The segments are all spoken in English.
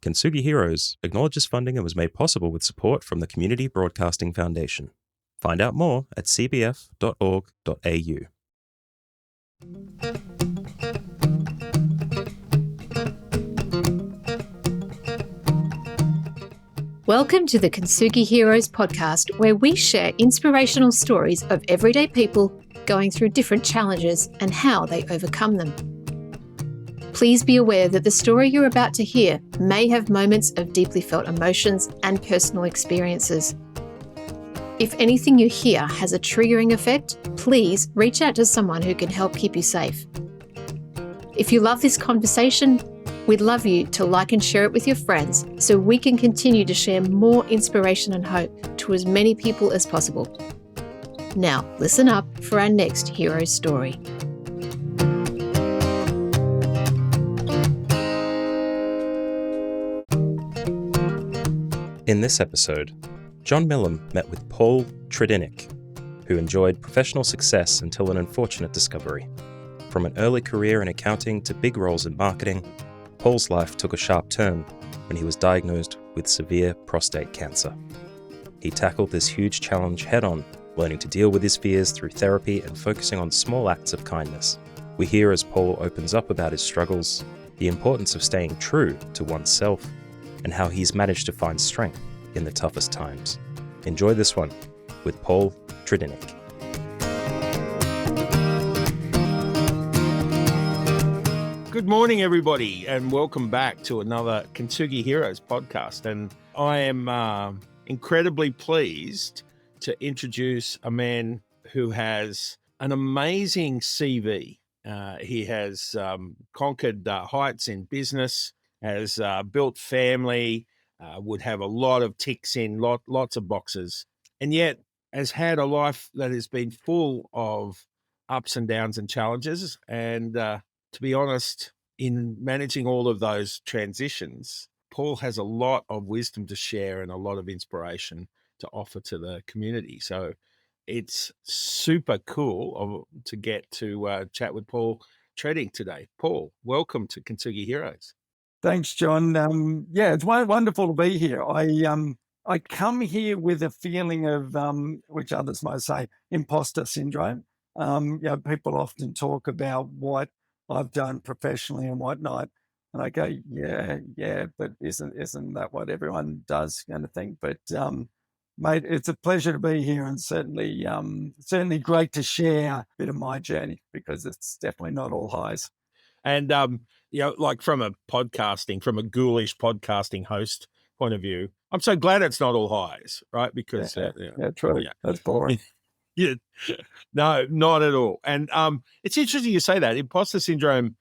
Kintsugi Heroes acknowledges funding and was made possible with support from the Community Broadcasting Foundation. Find out more at cbf.org.au. Welcome to the Kintsugi Heroes podcast, where we share inspirational stories of everyday people going through different challenges and how they overcome them. Please be aware that the story you're about to hear may have moments of deeply felt emotions and personal experiences. If anything you hear has a triggering effect, please reach out to someone who can help keep you safe. If you love this conversation, we'd love you to like and share it with your friends so we can continue to share more inspiration and hope to as many people as possible. Now, listen up for our next hero story. In this episode, John Millam met with Paul Tredinnick, who enjoyed professional success until an unfortunate discovery. From an early career in accounting to big roles in marketing, Paul's life took a sharp turn when he was diagnosed with severe prostate cancer. He tackled this huge challenge head-on, learning to deal with his fears through therapy and focusing on small acts of kindness. We hear as Paul opens up about his struggles, the importance of staying true to oneself, and how he's managed to find strength in the toughest times. Enjoy this one with Paul Tredinnick. Good morning, everybody, and welcome back to another Kintsugi Heroes podcast. And I am incredibly pleased to introduce a man who has an amazing CV. He has conquered heights in business, has built family, would have a lot of ticks in lots of boxes, and yet has had a life that has been full of ups and downs and challenges. And to be honest, in managing all of those transitions, Paul has a lot of wisdom to share and a lot of inspiration to offer to the community. So it's super cool to get to chat with Paul Tredinnick today. Paul, welcome to Kintsugi Heroes. Thanks, John. It's wonderful to be here. I come here with a feeling of, which others might say, imposter syndrome. People often talk about what I've done professionally and whatnot, and I go, yeah, but isn't that what everyone does, kind of thing? But mate, it's a pleasure to be here, and certainly great to share a bit of my journey, because it's definitely not all highs. And, like from a ghoulish podcasting host point of view, I'm so glad it's not all highs, right? Because, true. Yeah. That's boring. Yeah, no, not at all. And it's interesting you say that. Imposter syndrome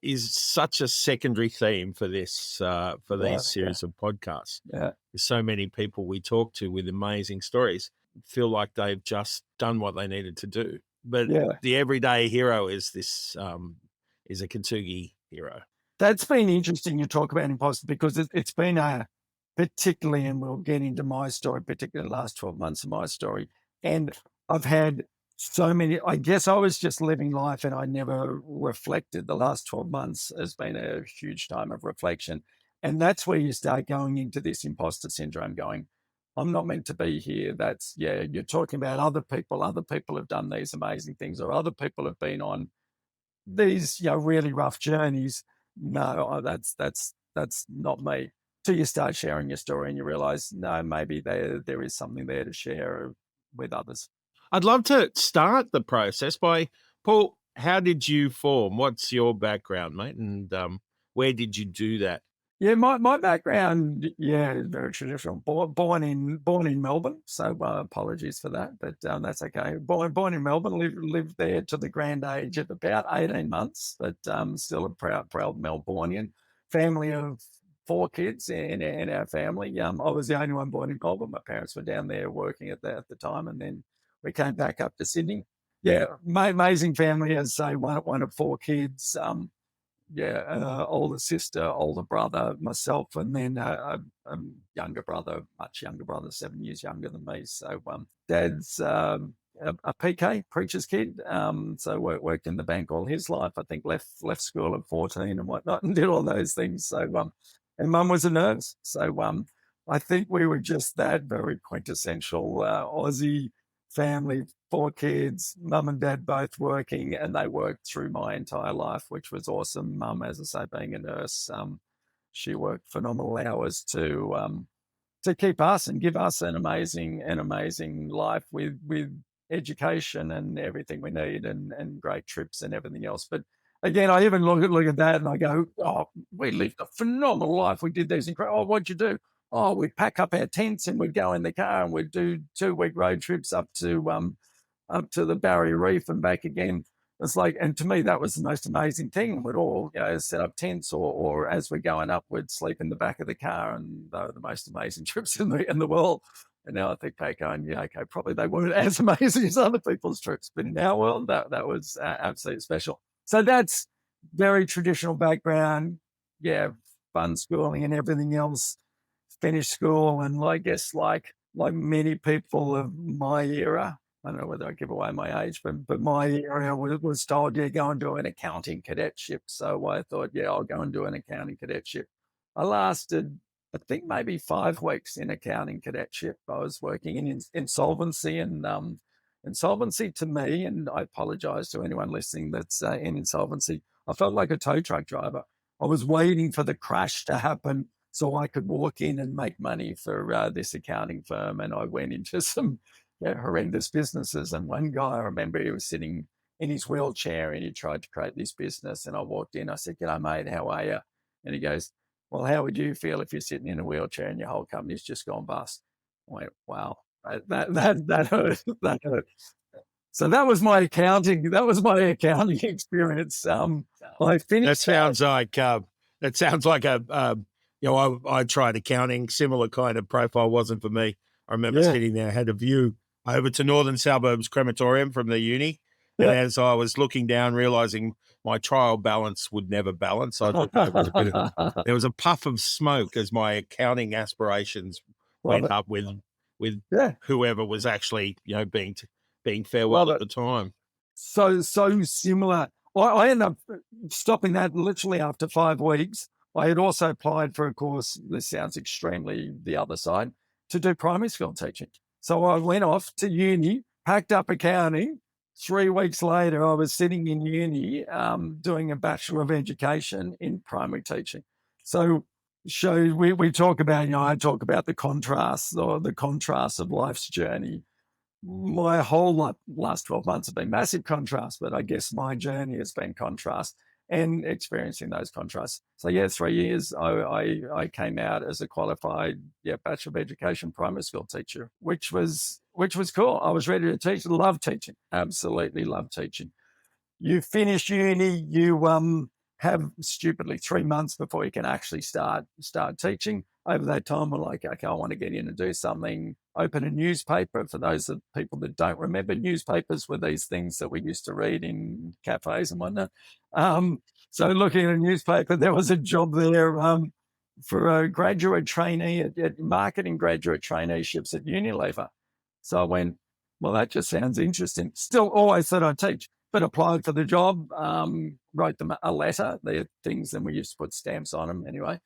is such a secondary theme for this, these series of podcasts. Yeah. There's so many people we talk to with amazing stories feel like they've just done what they needed to do. But the everyday hero is this, is a Kintsugi hero. That's been interesting you talk about imposter, because it's been particularly, and we'll get into my story, particularly the last 12 months of my story. And I've had so many, I guess I was just living life and I never reflected. The last 12 months has been a huge time of reflection. And that's where you start going into this imposter syndrome, going, I'm not meant to be here. You're talking about other people have done these amazing things, or other people have been on these, really rough journeys. No, that's not me. Till you start sharing your story and you realize, no, maybe there is something there to share with others. I'd love to start the process by, Paul, how did you form? What's your background, mate? And where did you do that? Yeah, my background, is very traditional. Born in Melbourne, so apologies for that, but that's okay. Born in Melbourne, lived there to the grand age of about 18 months, but still a proud Melbourneian. Family of 4 kids in our family. I was the only one born in Melbourne. My parents were down there working at the time, and then we came back up to Sydney. Yeah, amazing family, as I say, one of 4 kids. Older sister, older brother, myself, and then a younger brother, much younger brother, 7 years younger than me. So dad's a PK, preacher's kid. So worked in the bank all his life. I think left school at 14 and whatnot, and did all those things. So and Mum was a nurse. So I think we were just that very quintessential Aussie family, 4 kids, Mum and Dad both working, and they worked through my entire life, which was awesome. Mum, as I say, being a nurse, she worked phenomenal hours to keep us and give us an amazing life with education and everything we need, and great trips and everything else. But again, I even look at that and I go, oh, we lived a phenomenal life. We did these incredible. Oh, what'd you do? Oh, we'd pack up our tents and we'd go in the car and we'd do 2-week road trips up to the Barrier Reef and back again. It's like, and to me, that was the most amazing thing. We'd all, set up tents, or as we're going up, we'd sleep in the back of the car, and they were the most amazing trips in the world. And now I think back on, okay, probably they weren't as amazing as other people's trips, but in our world, that was absolutely special. So that's very traditional background. Yeah, fun schooling and everything else. Finished school, and I guess like many people of my era, I don't know whether I give away my age, but my era was told, go and do an accounting cadetship. So I thought, I'll go and do an accounting cadetship. I lasted, I think, maybe 5 weeks in accounting cadetship. I was working in insolvency, and insolvency to me, and I apologize to anyone listening that's in insolvency, I felt like a tow truck driver. I was waiting for the crash to happen so I could walk in and make money for this accounting firm. And I went into some horrendous businesses. And one guy, I remember, he was sitting in his wheelchair and he tried to create this business. And I walked in, I said, "G'day, mate, how are you?" And he goes, "Well, how would you feel if you're sitting in a wheelchair and your whole company's just gone bust?" I went, wow, that hurt. That hurt. So that was my accounting. That was my accounting experience. I finished. That sounds like I tried accounting. Similar kind of profile, wasn't for me. I remember sitting there, had a view over to Northern Suburbs Crematorium from the uni. And as I was looking down, realizing my trial balance would never balance, I thought there was a puff of smoke as my accounting aspirations went up with whoever was actually, being farewell at the time. So similar. I ended up stopping that literally after 5 weeks. I had also applied for a course, this sounds extremely the other side, to do primary school teaching. So I went off to uni, packed up accounting. 3 weeks later, I was sitting in uni doing a Bachelor of Education in primary teaching. So we talk about, I talk about the contrast, or the contrast of life's journey. My whole last 12 months have been massive contrast, but I guess my journey has been contrast and experiencing those contrasts. So 3 years, I came out as a qualified Bachelor of Education primary school teacher, which was cool. I was ready to teach. Love teaching, absolutely love teaching. You finish uni, you have stupidly 3 months before you can actually start teaching. Over that time, we're like, okay, I want to get in and do something. Open a newspaper. For those of people that don't remember, newspapers were these things that we used to read in cafes and whatnot. So looking at a newspaper, there was a job there for a graduate trainee at marketing graduate traineeships at Unilever. So I went, well, that just sounds interesting. Still always thought I'd teach, but applied for the job, wrote them a letter. They're things, and we used to put stamps on them anyway.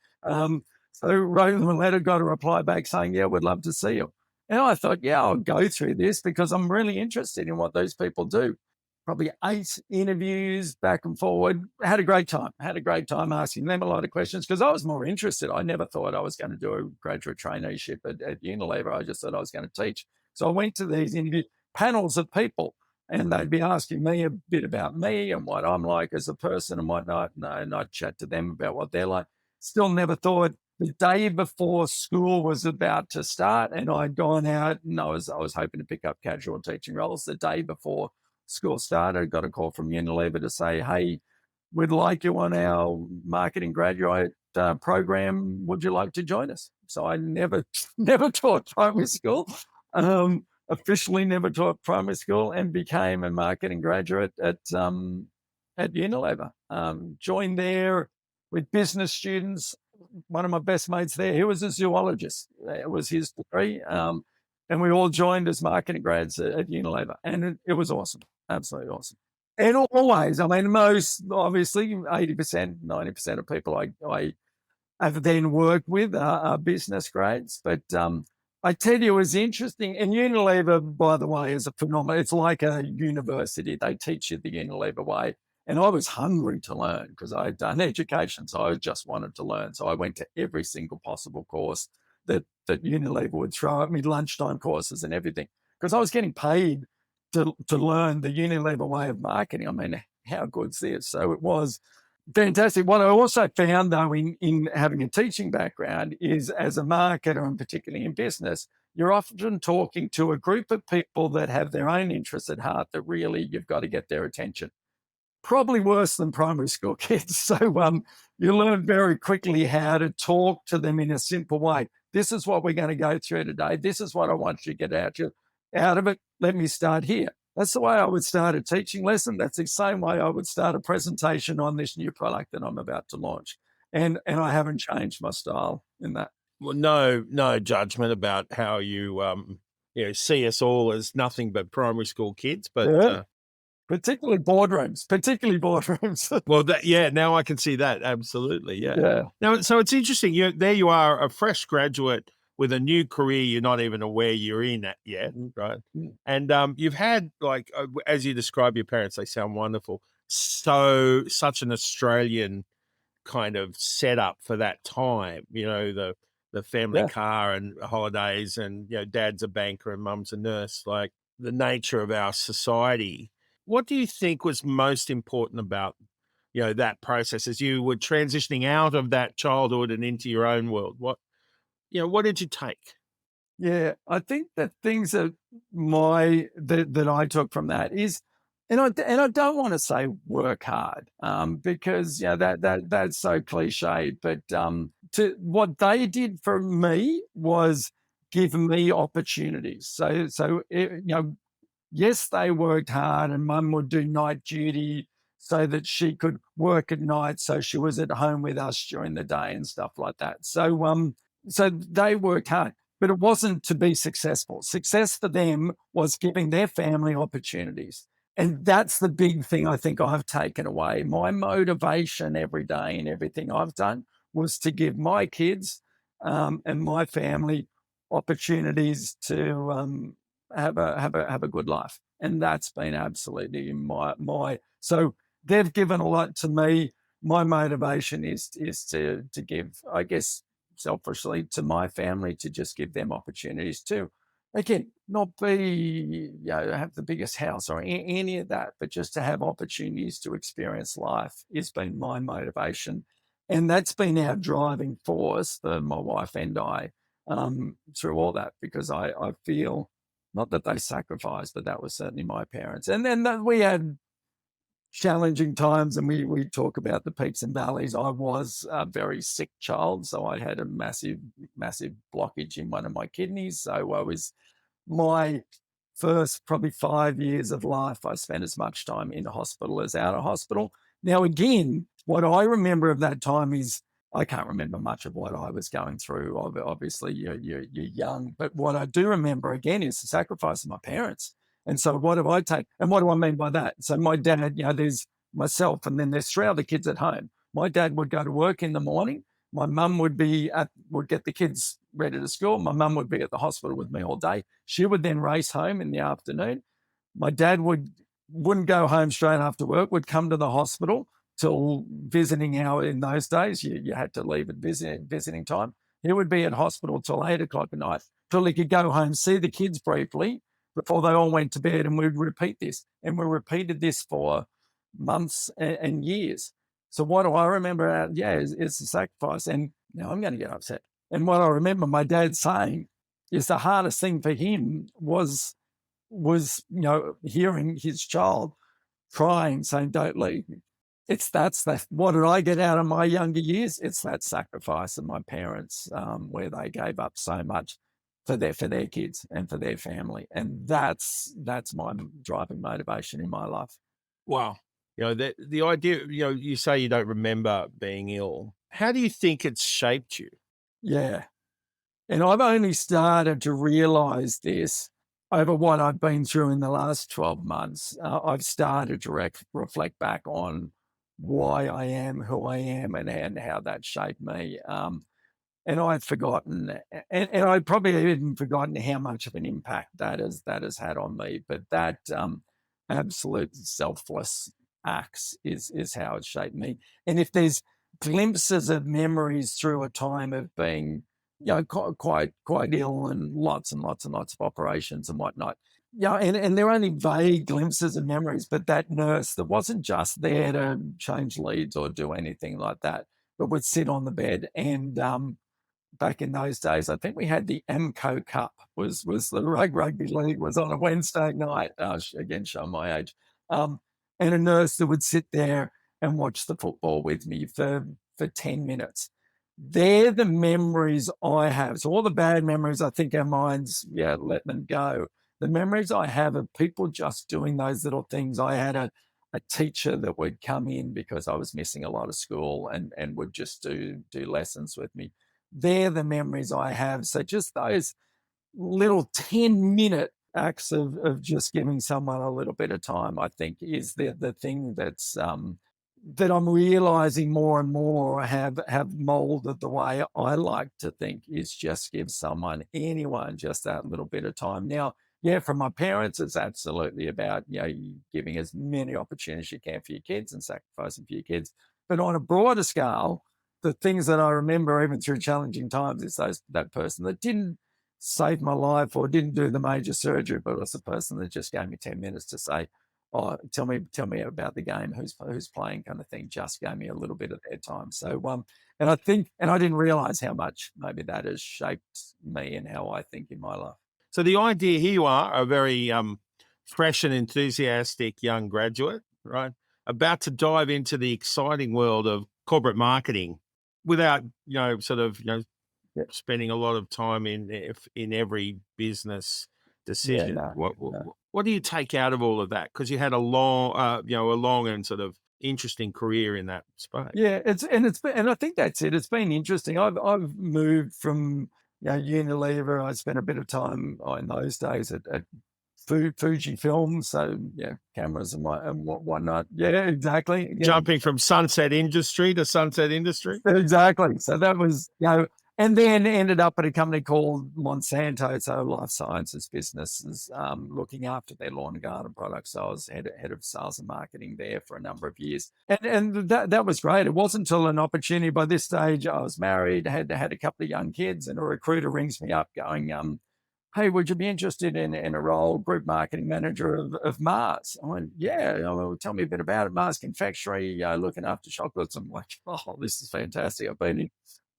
So wrote them a letter, got a reply back saying, we'd love to see you. And I thought, I'll go through this because I'm really interested in what those people do. Probably 8 interviews back and forward. Had a great time asking them a lot of questions because I was more interested. I never thought I was going to do a graduate traineeship at Unilever. I just thought I was going to teach. So I went to these interview panels of people, and they'd be asking me a bit about me and what I'm like as a person and whatnot. And I'd chat to them about what they're like. Still never thought. The day before school was about to start, and I'd gone out, and I was hoping to pick up casual teaching roles. The day before school started, I got a call from Unilever to say, "Hey, we'd like you on our marketing graduate program. Would you like to join us?" So I never taught primary school, officially never taught primary school, and became a marketing graduate at Unilever. Joined there with business students. One of my best mates there, he was a zoologist. It was his degree. And we all joined as marketing grads at Unilever. And it was awesome, absolutely awesome. And always, most, obviously, 80%, 90% of people I have then worked with are business grades. But I tell you, it was interesting. And Unilever, by the way, is a phenomenon. It's like a university. They teach you the Unilever way. And I was hungry to learn because I had done education, so I just wanted to learn. So I went to every single possible course that Unilever would throw at me, lunchtime courses and everything, because I was getting paid to learn the Unilever way of marketing. I mean, how good's this? So it was fantastic. What I also found, though, in having a teaching background is, as a marketer, and particularly in business, you're often talking to a group of people that have their own interests at heart that really you've got to get their attention. Probably worse than primary school kids. So you learn very quickly how to talk to them in a simple way. This is what we're going to go through today. This is what I want you to get out of it. Let me start here. That's the way I would start a teaching lesson. That's the same way I would start a presentation on this new product that I'm about to launch. And I haven't changed my style in that. Well, no judgment about how you see us all as nothing but primary school kids, but yeah. Particularly boardrooms. Well, now I can see that. Absolutely. Yeah. Now, so it's interesting. There you are, a fresh graduate with a new career you're not even aware you're in it yet, right? And you've had, like, as you describe your parents, they sound wonderful. Such an Australian kind of setup for that time, the family car and holidays, and, dad's a banker and mum's a nurse, like the nature of our society. What do you think was most important about, that process as you were transitioning out of that childhood and into your own world? What did you take? Yeah, I think the things that I took from that is, and I don't want to say work hard, because that's so cliched. But what they did for me was give me opportunities. So yes, they worked hard, and Mum would do night duty so that she could work at night, so she was at home with us during the day and stuff like that. So they worked hard, but it wasn't to be successful. Success for them was giving their family opportunities. And that's the big thing I think I've taken away. My motivation every day and everything I've done was to give my kids and my family opportunities to have a good life. And that's been absolutely my so they've given a lot to me. My motivation is to give, I guess, selfishly, to my family, to just give them opportunities to, again, not be, have the biggest house or any of that, but just to have opportunities to experience life has been my motivation. And that's been our driving force for my wife and I through all that, because I feel, not that they sacrificed, but that was certainly my parents. And then we had challenging times, and we talk about the peaks and valleys. I was a very sick child, so I had a massive blockage in one of my kidneys. So I was, my first probably 5 years of life, I spent as much time in the hospital as out of hospital. Now, again, what I remember of that time is, I can't remember much of what I was going through. Obviously, you're young, but what I do remember, again, is the sacrifice of my parents. And so what have I taken? And what do I mean by that? So my dad, there's myself, and then there's 3 other kids at home. My dad would go to work in the morning. My mum would get the kids ready to school. My mum would be at the hospital with me all day. She would then race home in the afternoon. My dad wouldn't go home straight after work, would come to the hospital till visiting hour. In those days, you had to leave at visiting time. He would be at hospital till 8 o'clock at night, till he could go home, see the kids briefly before they all went to bed, and we'd repeat this. And we repeated this for months and years. So what do I remember? Is the sacrifice. And now I'm going to get upset. And what I remember my dad saying is the hardest thing for him was hearing his child crying, saying, "Don't leave me." That's what did I get out of my younger years? It's that sacrifice of my parents, where they gave up so much for their kids and for their family. And that's my driving motivation in my life. Wow. The idea, you say you don't remember being ill. How do you think it's shaped you? Yeah. And I've only started to realize this over what I've been through in the last 12 months. I've started to reflect back on why I am who I am and how that shaped me. And I'd forgotten, and I'd probably even forgotten how much of an impact that has had on me. But that absolute selfless acts is how it shaped me. And if there's glimpses of memories through a time of being, quite ill and lots of operations and whatnot. Yeah, and they're only vague glimpses of memories, but that nurse that wasn't just there to change leads or do anything like that, but would sit on the bed and back in those days, I think we had the AMCO Cup was the rugby league was on a Wednesday night. Again, showing my age. And a nurse that would sit there and watch the football with me for 10 minutes. They're the memories I have. So all the bad memories, I think our minds, let them go. The memories I have of people just doing those little things. I had a teacher that would come in because I was missing a lot of school and would just do lessons with me. They're the memories I have. So just those little 10-minute acts of just giving someone a little bit of time, I think, is the thing that's that I'm realizing more and more have molded the way I like to think, is just give anyone just that little bit of time. Now, from my parents, it's absolutely about, giving as many opportunities as you can for your kids and sacrificing for your kids. But on a broader scale, the things that I remember even through challenging times is that person that didn't save my life or didn't do the major surgery, but was the person that just gave me 10 minutes to say, "Oh, tell me about the game, who's playing," kind of thing. Just gave me a little bit of their time. So, and I didn't realize how much maybe that has shaped me and how I think in my life. So the idea here, you are a very fresh and enthusiastic young graduate, right? About to dive into the exciting world of corporate marketing without, spending a lot of time in every business decision. What do you take out of all of that? Because you had a long and sort of interesting career in that space. Yeah, and I think that's it. It's been interesting. I've moved from Unilever. I spent a bit of time in those days at Fuji Films, so cameras and whatnot. Yeah, exactly. Jumping from Sunset Industry to Sunset Industry. Exactly. So that was and then ended up at a company called Monsanto, so life sciences businesses, looking after their lawn and garden products. So I was head of sales and marketing there for a number of years, and that was great. It wasn't until an opportunity. By this stage, I was married, had a couple of young kids, and a recruiter rings me up, going, "Hey, would you be interested in a role, group marketing manager of Mars?" I went, "Yeah." Well, tell me a bit about it. Mars Confectionery, looking after chocolates. I'm like, "Oh, this is fantastic. I've been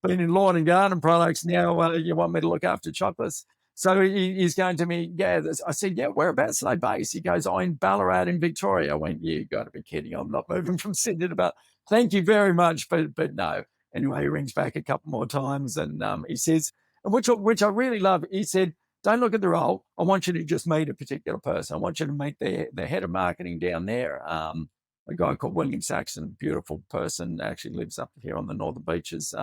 in lawn and garden products. Now you want me to look after chocolates?" So he's going to me, I said, "Whereabouts are they based?" He goes, "Oh, in Ballarat in Victoria." I went, "You got to be kidding. I'm not moving from Sydney to Ballarat. Thank you very much, but no." Anyway, he rings back a couple more times and he says, which I really love, he said, "Don't look at the role. I want you to just meet a particular person. I want you to meet the head of marketing down there. A guy called William Saxon, beautiful person, actually lives up here on the Northern Beaches.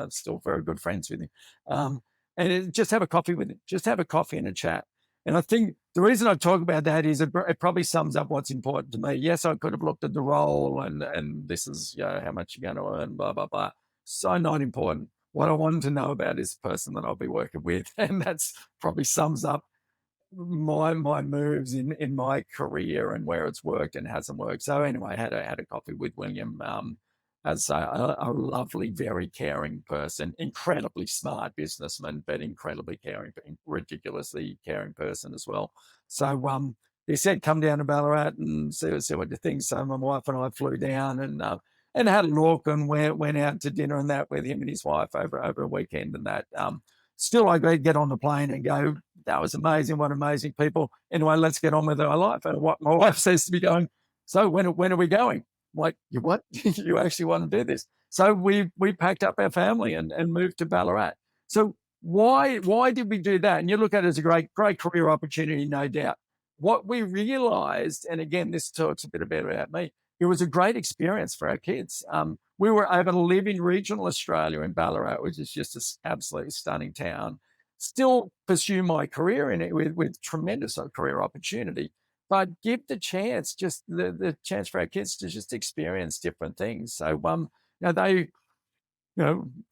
Still very good friends with him. And just have a coffee with him. Just have a coffee and a chat." And I think the reason I talk about that is it probably sums up what's important to me. Yes, I could have looked at the role and this is how much you're going to earn, blah, blah, blah. So not important. What I wanted to know about is the person that I'll be working with. And that's probably sums up my moves in my career and where it's worked and hasn't worked. So anyway, I had a coffee with William, as a lovely, very caring person, incredibly smart businessman, but incredibly caring, ridiculously caring person as well. So he said, "Come down to Ballarat and see what you think." So my wife and I flew down and had a look and went out to dinner and that with him and his wife over a weekend and that. Still, I get on the plane and go, "That was amazing. What amazing people. Anyway, let's get on with our life." And what my wife says to me going, "So when are we going?" I'm like, "You what? You actually want to do this?" So we packed up our family and moved to Ballarat. So why did we do that? And you look at it as a great career opportunity, no doubt. What we realized, and again, this talks a bit about me, it was a great experience for our kids. We were able to live in regional Australia in Ballarat, which is just an absolutely stunning town, still pursue my career in it with tremendous career opportunity. but give the chance, just the chance for our kids to just experience different things. So, they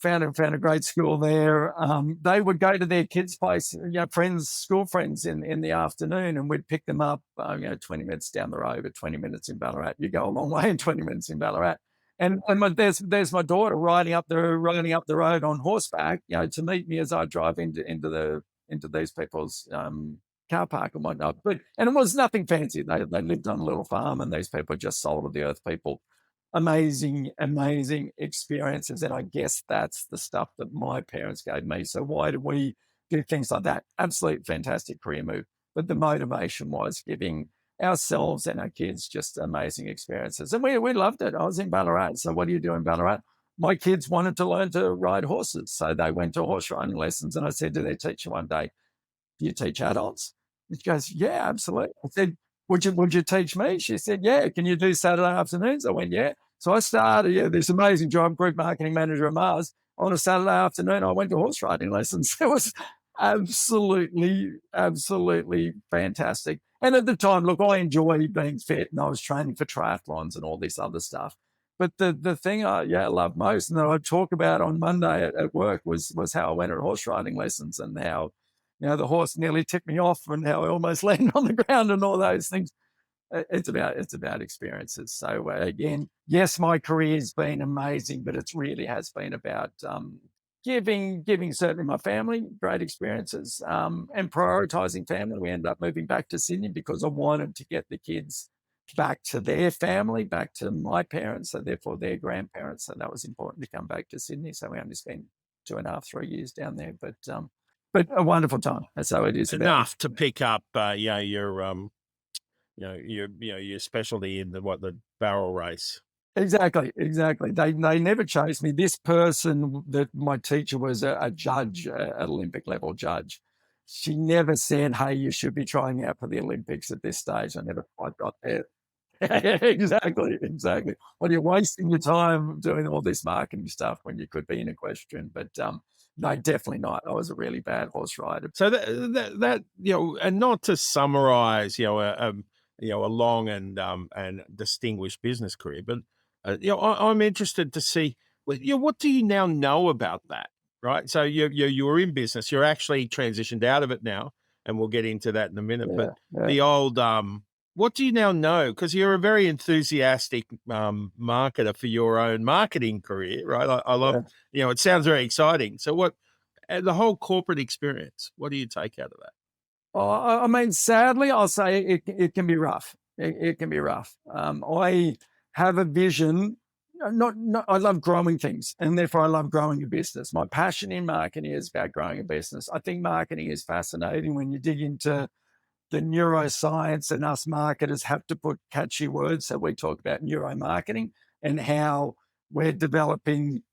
found a great school there. They would go to their kids' place, school friends in the afternoon, and we'd pick them up, 20 minutes down the road, or 20 minutes in Ballarat. You go a long way in 20 minutes in Ballarat. And there's my daughter riding up the road on horseback, to meet me as I drive into these people's car park and whatnot. And it was nothing fancy. They lived on a little farm, and these people just sold of the earth people. Amazing experiences. And I guess that's the stuff that my parents gave me. So why do we do things like that? Absolute fantastic career move. But the motivation was giving ourselves and our kids just amazing experiences. And we loved it. I was in Ballarat. So what do you do in Ballarat? My kids wanted to learn to ride horses. So they went to horse riding lessons. And I said to their teacher one day, do you teach adults? And she goes, yeah, absolutely. I said, would you teach me? She said, yeah. Can you do Saturday afternoons? I went, yeah. So I started this amazing job, group marketing manager at Mars. On a Saturday afternoon, I went to horse riding lessons. It was absolutely fantastic. And at the time, look, I enjoyed being fit, and I was training for triathlons and all this other stuff. But the thing I love most, and that I talk about on Monday at work, was how I went at horse riding lessons, and how the horse nearly tipped me off, and how I almost landed on the ground, and all those things. It's about experiences. So again, yes, my career's been amazing, but it really has been about giving certainly my family great experiences, and prioritizing family. We ended up moving back to Sydney because I wanted to get the kids back to their family, back to my parents, so therefore their grandparents. So that was important to come back to Sydney. So we only spent 2.5, 3 years down there, but a wonderful time. That's how it is. Enough to pick up, your specialty in the barrel race. Exactly. They never chased me. This person, that my teacher was a judge, an Olympic level judge. She never said, hey, you should be trying out for the Olympics at this stage. I never quite got there. Exactly. Well, you're wasting your time doing all this marketing stuff when you could be in equestrian. But no, definitely not. I was a really bad horse rider. So that and not to summarize, a long and distinguished business career, but I'm interested to see, what do you now know about that, right? So you were in business, you're actually transitioned out of it now, and we'll get into that in a minute. Yeah, but the old, what do you now know? Because you're a very enthusiastic marketer for your own marketing career, right? I love, it sounds very exciting. So what, the whole corporate experience, what do you take out of that? I mean, sadly, I'll say it can be rough. It can be rough. I have a vision. I love growing things, and therefore I love growing a business. My passion in marketing is about growing a business. I think marketing is fascinating when you dig into the neuroscience, and us marketers have to put catchy words. So we talk about neuromarketing and how we're developing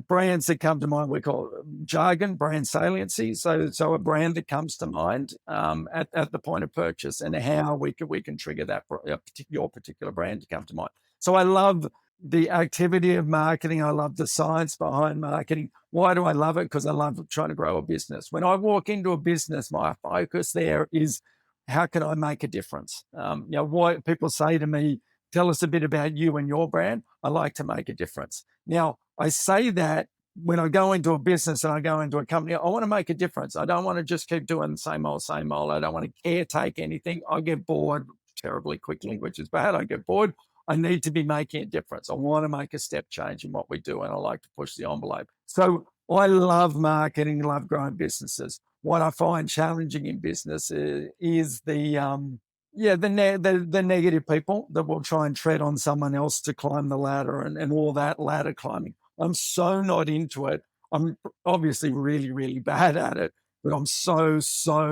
brands that come to mind. We call it jargon, brand saliency. So a brand that comes to mind at the point of purchase, and how we can trigger that for your particular brand to come to mind. So I love the activity of marketing. I love the science behind marketing. Why do I love it? Because I love trying to grow a business. When I walk into a business, my focus there is, how can I make a difference? Why people say to me, tell us a bit about you and your brand. I like to make a difference. Now, I say that when I go into a business and I go into a company, I want to make a difference. I don't want to just keep doing the same old. I don't want to caretake anything. I get bored terribly quickly, which is bad. I get bored. I need to be making a difference. I want to make a step change in what we do, and I like to push the envelope. So I love marketing, love growing businesses. What I find challenging in business is the negative people that will try and tread on someone else to climb the ladder, and all that ladder climbing. I'm so not into it. I'm obviously really, really bad at it, but I'm so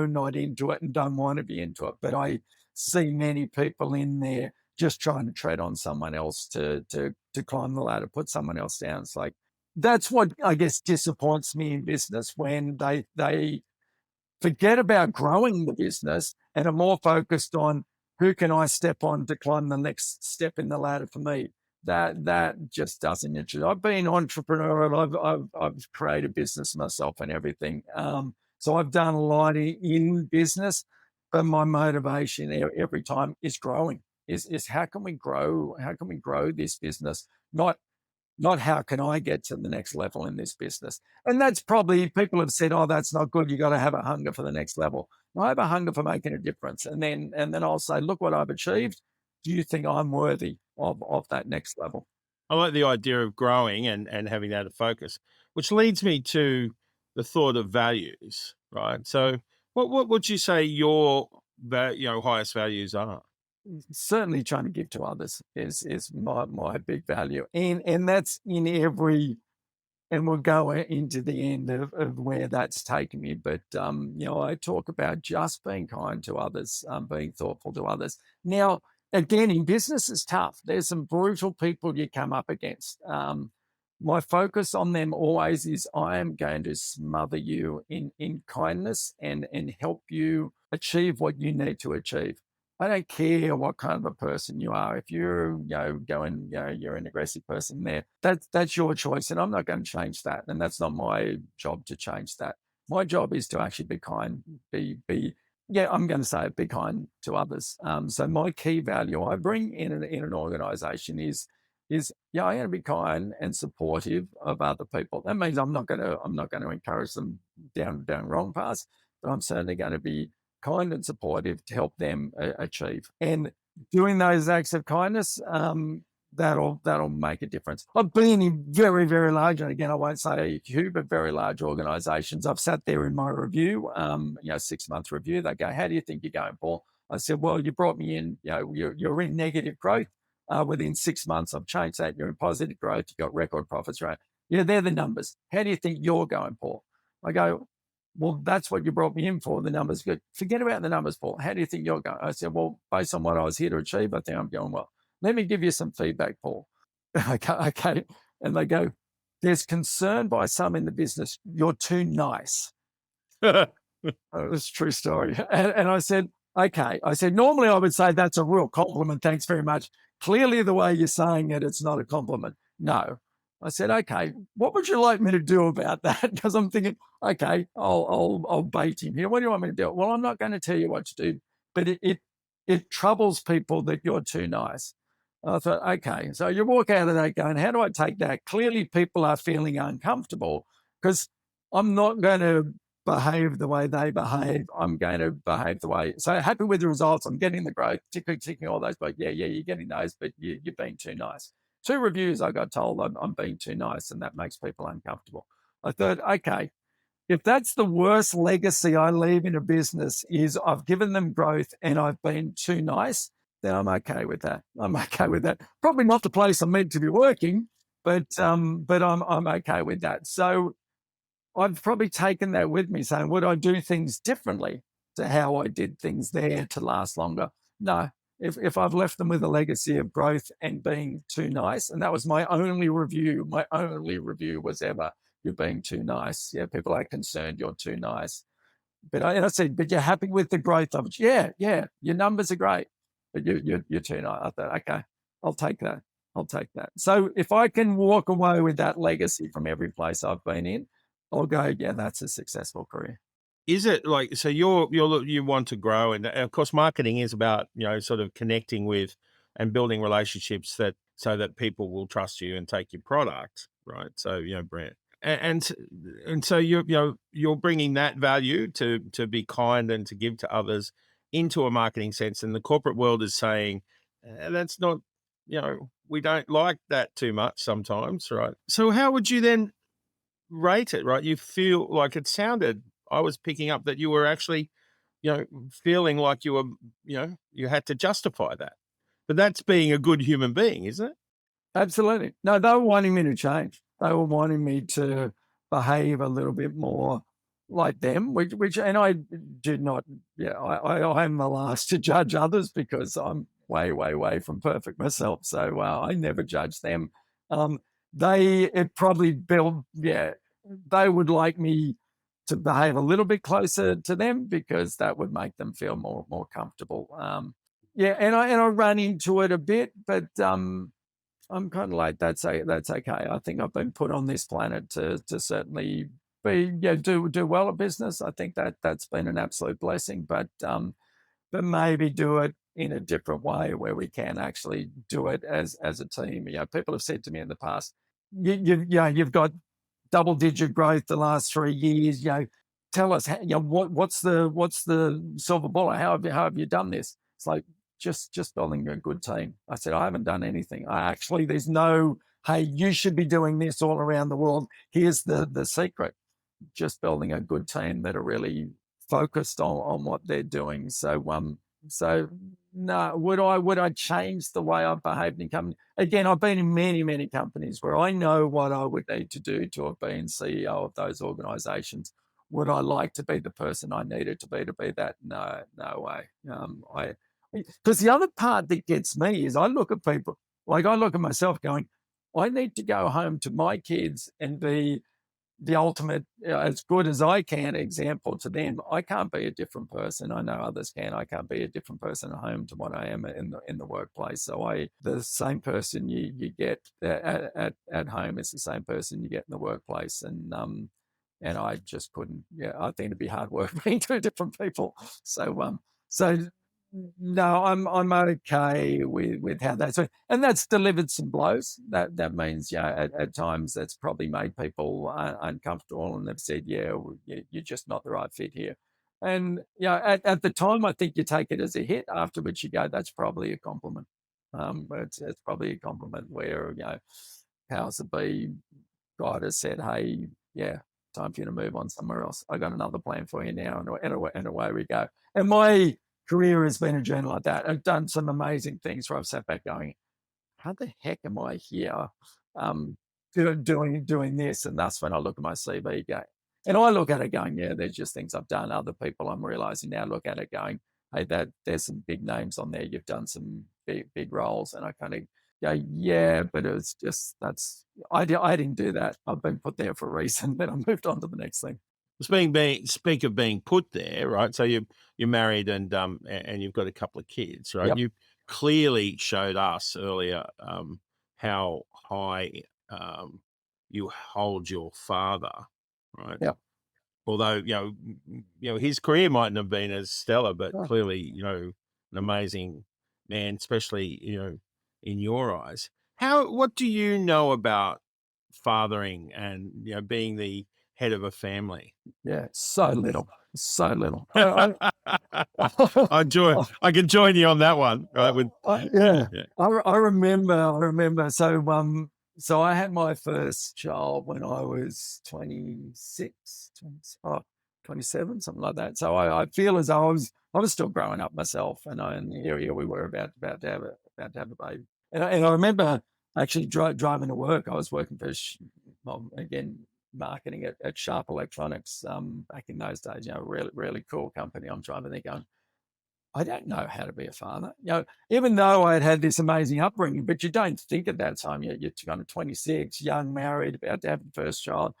not into it and don't want to be into it. But I see many people in there just trying to tread on someone else to climb the ladder, put someone else down. It's like, that's what I guess disappoints me in business, when they forget about growing the business and are more focused on who can I step on to climb the next step in the ladder for me. That just doesn't interest. I've been entrepreneurial. I've created business myself and everything. So I've done a lot in business. but my motivation every time is growing. Is how can we grow? How can we grow this business? Not how can I get to the next level in this business? And that's probably, people have said, oh, that's not good. You got to have a hunger for the next level. I have a hunger for making a difference. And then I'll say, look what I've achieved. Do you think I'm worthy of that next level? I like the idea of growing and having that a focus, which leads me to the thought of values, right? So what would you say your highest values are? Certainly trying to give to others is my big value. And that's in every, and we'll go into the end of where that's taken me. But, I talk about just being kind to others, being thoughtful to others. Now, again, in business is tough. There's some brutal people you come up against. My focus on them always is I am going to smother you in kindness and help you achieve what you need to achieve. I don't care what kind of a person you are. If you're, you're an aggressive person there, that's your choice. And I'm not going to change that. And that's not my job to change that. My job is to actually be kind, I'm going to say it, be kind to others. So my key value I bring in an organization is I'm going to be kind and supportive of other people. That means I'm not going to encourage them down wrong paths, but I'm certainly going to be kind and supportive to help them achieve. And doing those acts of kindness, that'll make a difference. I've been in very, very large, and again, I won't say who, but very large organizations. I've sat there in my review, 6-month review. They go, how do you think you're going, Paul? I said, well, you brought me in, you're in negative growth. Within 6 months, I've changed that. You're in positive growth. You've got record profits, right? Yeah, they're the numbers. How do you think you're going, Paul? I go, well, that's what you brought me in for. The numbers good. Forget about the numbers, Paul. How do you think you're going? I said, well, based on what I was here to achieve, I think I'm going well. Let me give you some feedback, Paul. Okay. And they go, there's concern by some in the business. You're too nice. It was a true story. And I said, okay. I said, normally I would say that's a real compliment. Thanks very much. Clearly the way you're saying it, it's not a compliment. No. I said, okay, what would you like me to do about that? Because I'm thinking, okay, I'll bait him here. What do you want me to do? Well, I'm not going to tell you what to do, but it troubles people that you're too nice. I thought, okay, so you walk out of that going, how do I take that? Clearly people are feeling uncomfortable because I'm not going to behave the way they behave. I'm going to behave the way. So happy with the results. I'm getting the growth, ticking all those, but yeah, you're getting those, but you're being too nice. 2 reviews, I got told I'm being too nice, and that makes people uncomfortable. I thought, okay, if that's the worst legacy I leave in a business is I've given them growth and I've been too nice, then I'm okay with that. I'm okay with that. Probably not the place I'm meant to be working, but I'm okay with that. So I've probably taken that with me, saying, would I do things differently to how I did things there to last longer? No. If I've left them with a legacy of growth and being too nice, and that was my only review was ever, you're being too nice. Yeah, people are concerned you're too nice. But I said, but you're happy with the growth of it? Yeah, your numbers are great, but you're too nice. I thought, okay, I'll take that. So if I can walk away with that legacy from every place I've been in, I'll go, yeah, that's a successful career. Is it like, so you want to grow, and of course marketing is about, sort of connecting with and building relationships so that people will trust you and take your product, right? So, brand. And so you're bringing that value to be kind and to give to others into a marketing sense. And the corporate world is saying, that's not, we don't like that too much sometimes, right? So how would you then rate it, right? You feel like I was picking up that you were actually, feeling like you were, you had to justify that. But that's being a good human being, isn't it? Absolutely. No, they were wanting me to change. They were wanting me to behave a little bit more like them, which and I did not. Yeah, I'm the last to judge others because I'm way, way, way from perfect myself. So I never judge them. It probably built. Yeah, they would like me to behave a little bit closer to them because that would make them feel more comfortable. And I run into it a bit, but I'm kind of like, that's okay. I think I've been put on this planet to certainly do well at business. I think that's been an absolute blessing. But maybe do it in a different way where we can actually do it as a team. People have said to me in the past, you've got double-digit growth the last 3 years. Tell us, what's the silver bullet? How have you done this? It's like just building a good team. I said, I haven't done anything. There's no, hey, you should be doing this all around the world. Here's the secret. Just building a good team that are really focused on what they're doing. So no, would I change the way I've behaved in company? Again, I've been in many, many companies where I know what I would need to do to have been CEO of those organizations. Would I like to be the person I needed to be that? No way. Because the other part that gets me is I look at people, like I look at myself going, I need to go home to my kids and be the ultimate, as good as I can, example to them. I can't be a different person. I know others can. I can't be a different person at home to what I am in the workplace. So the same person you get at home is the same person you get in the workplace. And I just couldn't. I think it'd be hard work being two different people. So no, I'm okay with how that's, and that's delivered some blows. That means, at times that's probably made people uncomfortable, and they've said, you're just not the right fit here. And at the time, I think you take it as a hit. After which you go, that's probably a compliment. It's probably a compliment where powers that be, God has said, hey, time for you to move on somewhere else. I got another plan for you now, and away we go. And my career has been a journey like that. I've done some amazing things where I've sat back going, how the heck am I here doing this? And that's when I look at my CV going, and I look at it going, there's just things I've done. Other people I'm realizing now look at it going, hey, there's some big names on there. You've done some big roles. And I kind of go, but it's just, I didn't do that. I've been put there for a reason. Then I moved on to the next thing. Speak of being put there, right? So you're married and you've got a couple of kids, right? Yep. You clearly showed us earlier how high you hold your father, right? Yeah. Although his career mightn't have been as stellar, but Oh. clearly an amazing man, especially in your eyes. What do you know about fathering and being the head of a family? Yeah, so little. I can join you on that one, right? I remember. So I had my first child when I was 27, something like that. So I feel as though I was still growing up myself, and here we were about to have a baby. And I remember actually driving to work. I was working for marketing at Sharp Electronics back in those days. Really, really cool company. I'm driving there going, I don't know how to be a father. Even though I had this amazing upbringing, but you don't think at that time. You're kind of 26, young, married, about to have the first child.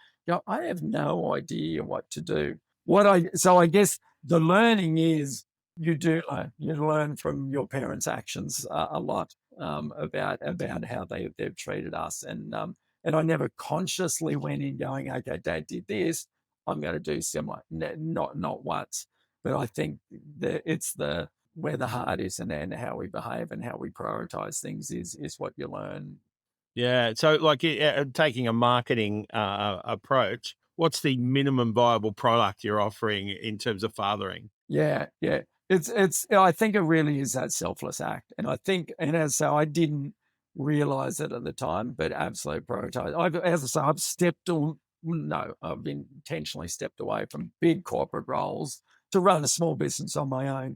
I have no idea what to do. So I guess the learning is you learn from your parents' actions a lot about how they've treated us, and I never consciously went in going, okay, Dad did this, I'm going to do similar. Not once. But I think that it's where the heart is and how we behave and how we prioritize things is what you learn. Yeah. So, like taking a marketing approach, what's the minimum viable product you're offering in terms of fathering? Yeah. It's. I think it really is that selfless act, and I think, so I didn't realize it at the time, but absolutely prioritize. I've intentionally stepped away from big corporate roles to run a small business on my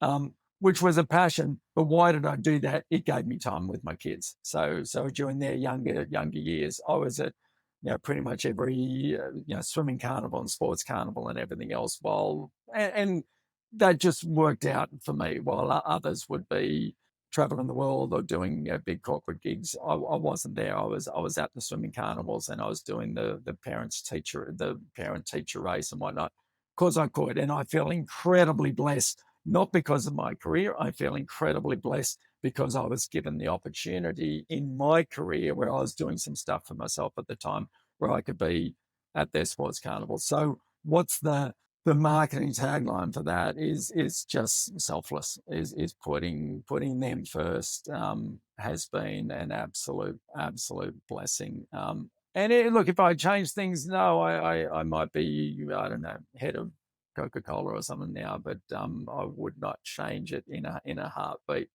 own, which was a passion. But why did I do that? It gave me time with my kids. So during their younger years, I was at pretty much every swimming carnival and sports carnival and everything else. And that just worked out for me. While others would be traveling the world or doing big corporate gigs, I wasn't there. I was at the swimming carnivals, and I was doing the parent teacher race and whatnot, because I could. And I feel incredibly blessed, not because of my career. I feel incredibly blessed because I was given the opportunity in my career where I was doing some stuff for myself at the time where I could be at their sports carnival. So what's the the marketing tagline for that is just selfless. Is putting them first. Has been an absolute blessing. Look, if I change things, no, I might be, I don't know, head of Coca-Cola or something now, but I would not change it in a heartbeat.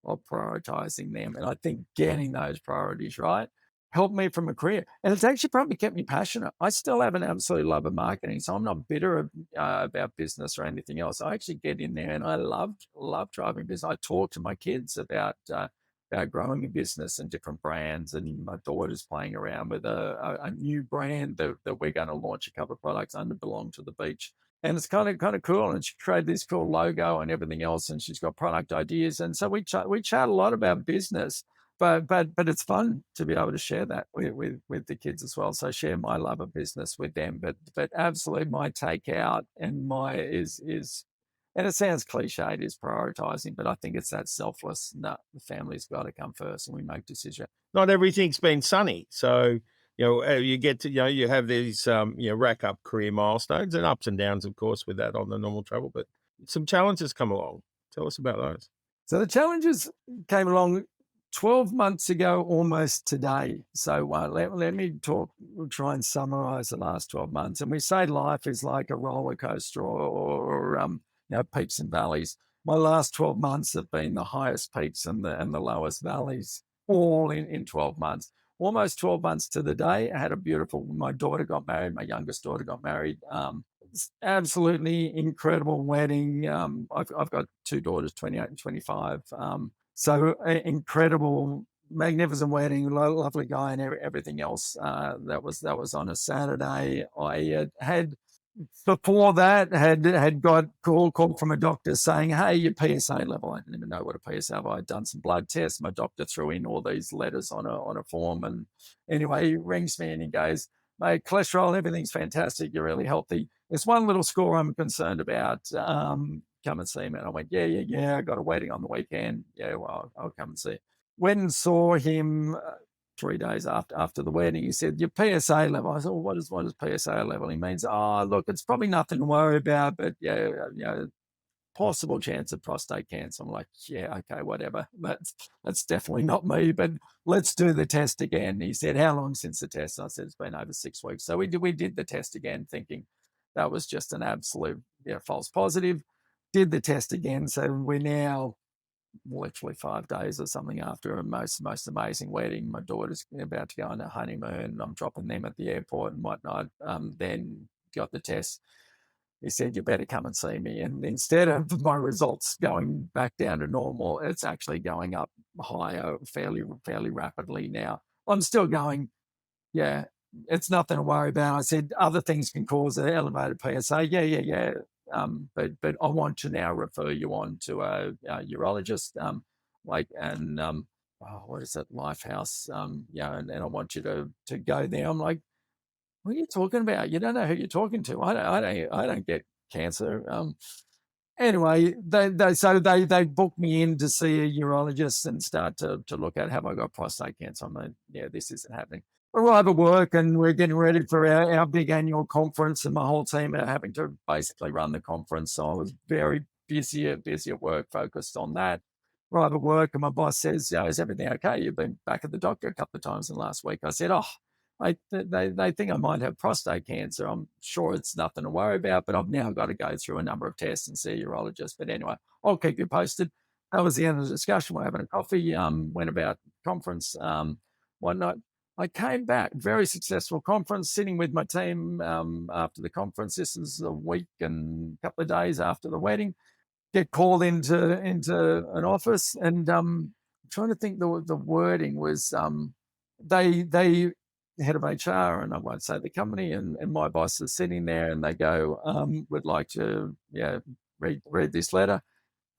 Of prioritizing them, and I think getting those priorities right helped me from a career, and it's actually probably kept me passionate. I still have an absolute love of marketing, so I'm not bitter about business or anything else. I actually get in there, and I love driving business. I talk to my kids about growing a business and different brands, and my daughter's playing around with a new brand that we're going to launch a couple of products under Belong to the Beach. And it's kind of cool. And she created this cool logo and everything else, and she's got product ideas. And so we chat a lot about business, but it's fun to be able to share that with the kids as well. So share my love of business with them. But absolutely, my takeout and and it sounds cliched, is prioritizing, but I think it's that selfless. No, the family's got to come first, and we make decisions. Not everything's been sunny, so you get to you have these rack up career milestones and ups and downs, of course, with that on the normal travel. But some challenges come along. Tell us about those. So the challenges came along 12 months ago, almost today. So let me try and summarize the last 12 months. And we say life is like a roller coaster or peaks and valleys. My last 12 months have been the highest peaks and the lowest valleys, all in 12 months. Almost 12 months to the day. I had my daughter got married, my youngest daughter got married. Absolutely incredible wedding. I've got two daughters, 28 and 25. So incredible, magnificent wedding, lovely guy and everything else. That was on a Saturday. I had before that had got call from a doctor saying, hey, your PSA level. I didn't even know what a PSA was. I'd done some blood tests. My doctor threw in all these letters on a form. And anyway, he rings me and he goes, mate, cholesterol, everything's fantastic. You're really healthy. There's one little score I'm concerned about. Come and see me. And I went, yeah. I got a wedding on the weekend. Yeah, well, I'll come and see it. Went and saw him 3 days after the wedding. He said, your PSA level. I said, well, what is PSA level? He means, look, it's probably nothing to worry about, but possible chance of prostate cancer. I'm like, yeah, okay, whatever. That's definitely not me, but let's do the test again. He said, how long since the test? I said, it's been over 6 weeks. So we did the test again, thinking that was just an absolute false positive. Did the test again. So we're now literally 5 days or something after a most amazing wedding. My daughter's about to go on a honeymoon. I'm dropping them at the airport and whatnot. Then got the test. He said, you better come and see me. And instead of my results going back down to normal, it's actually going up higher fairly rapidly now. I'm still going, yeah, it's nothing to worry about. I said, other things can cause an elevated PSA. Yeah. But I want to now refer you on to a urologist, what is it, Lifehouse, and I want you to go there. I'm like, what are you talking about? You don't know who you're talking to. I don't get cancer. Anyway, they booked me in to see a urologist and start to look at, have I got prostate cancer? I'm like, yeah, this isn't happening. Arrive at work and we're getting ready for our big annual conference, and my whole team are having to basically run the conference. So I was very busy at work, focused on that. Arrive at work and my boss says, is everything okay? You've been back at the doctor a couple of times in the last week. I said, they think I might have prostate cancer. I'm sure it's nothing to worry about, but I've now got to go through a number of tests and see a urologist. But anyway, I'll keep you posted. That was the end of the discussion. We're having a coffee, went about conference, whatnot. I came back, very successful conference, sitting with my team after the conference. This is a week and a couple of days after the wedding. Get called into an office, and I'm trying to think the wording was they head of HR, and I won't say the company, and my boss is sitting there, and they go, would like to read this letter.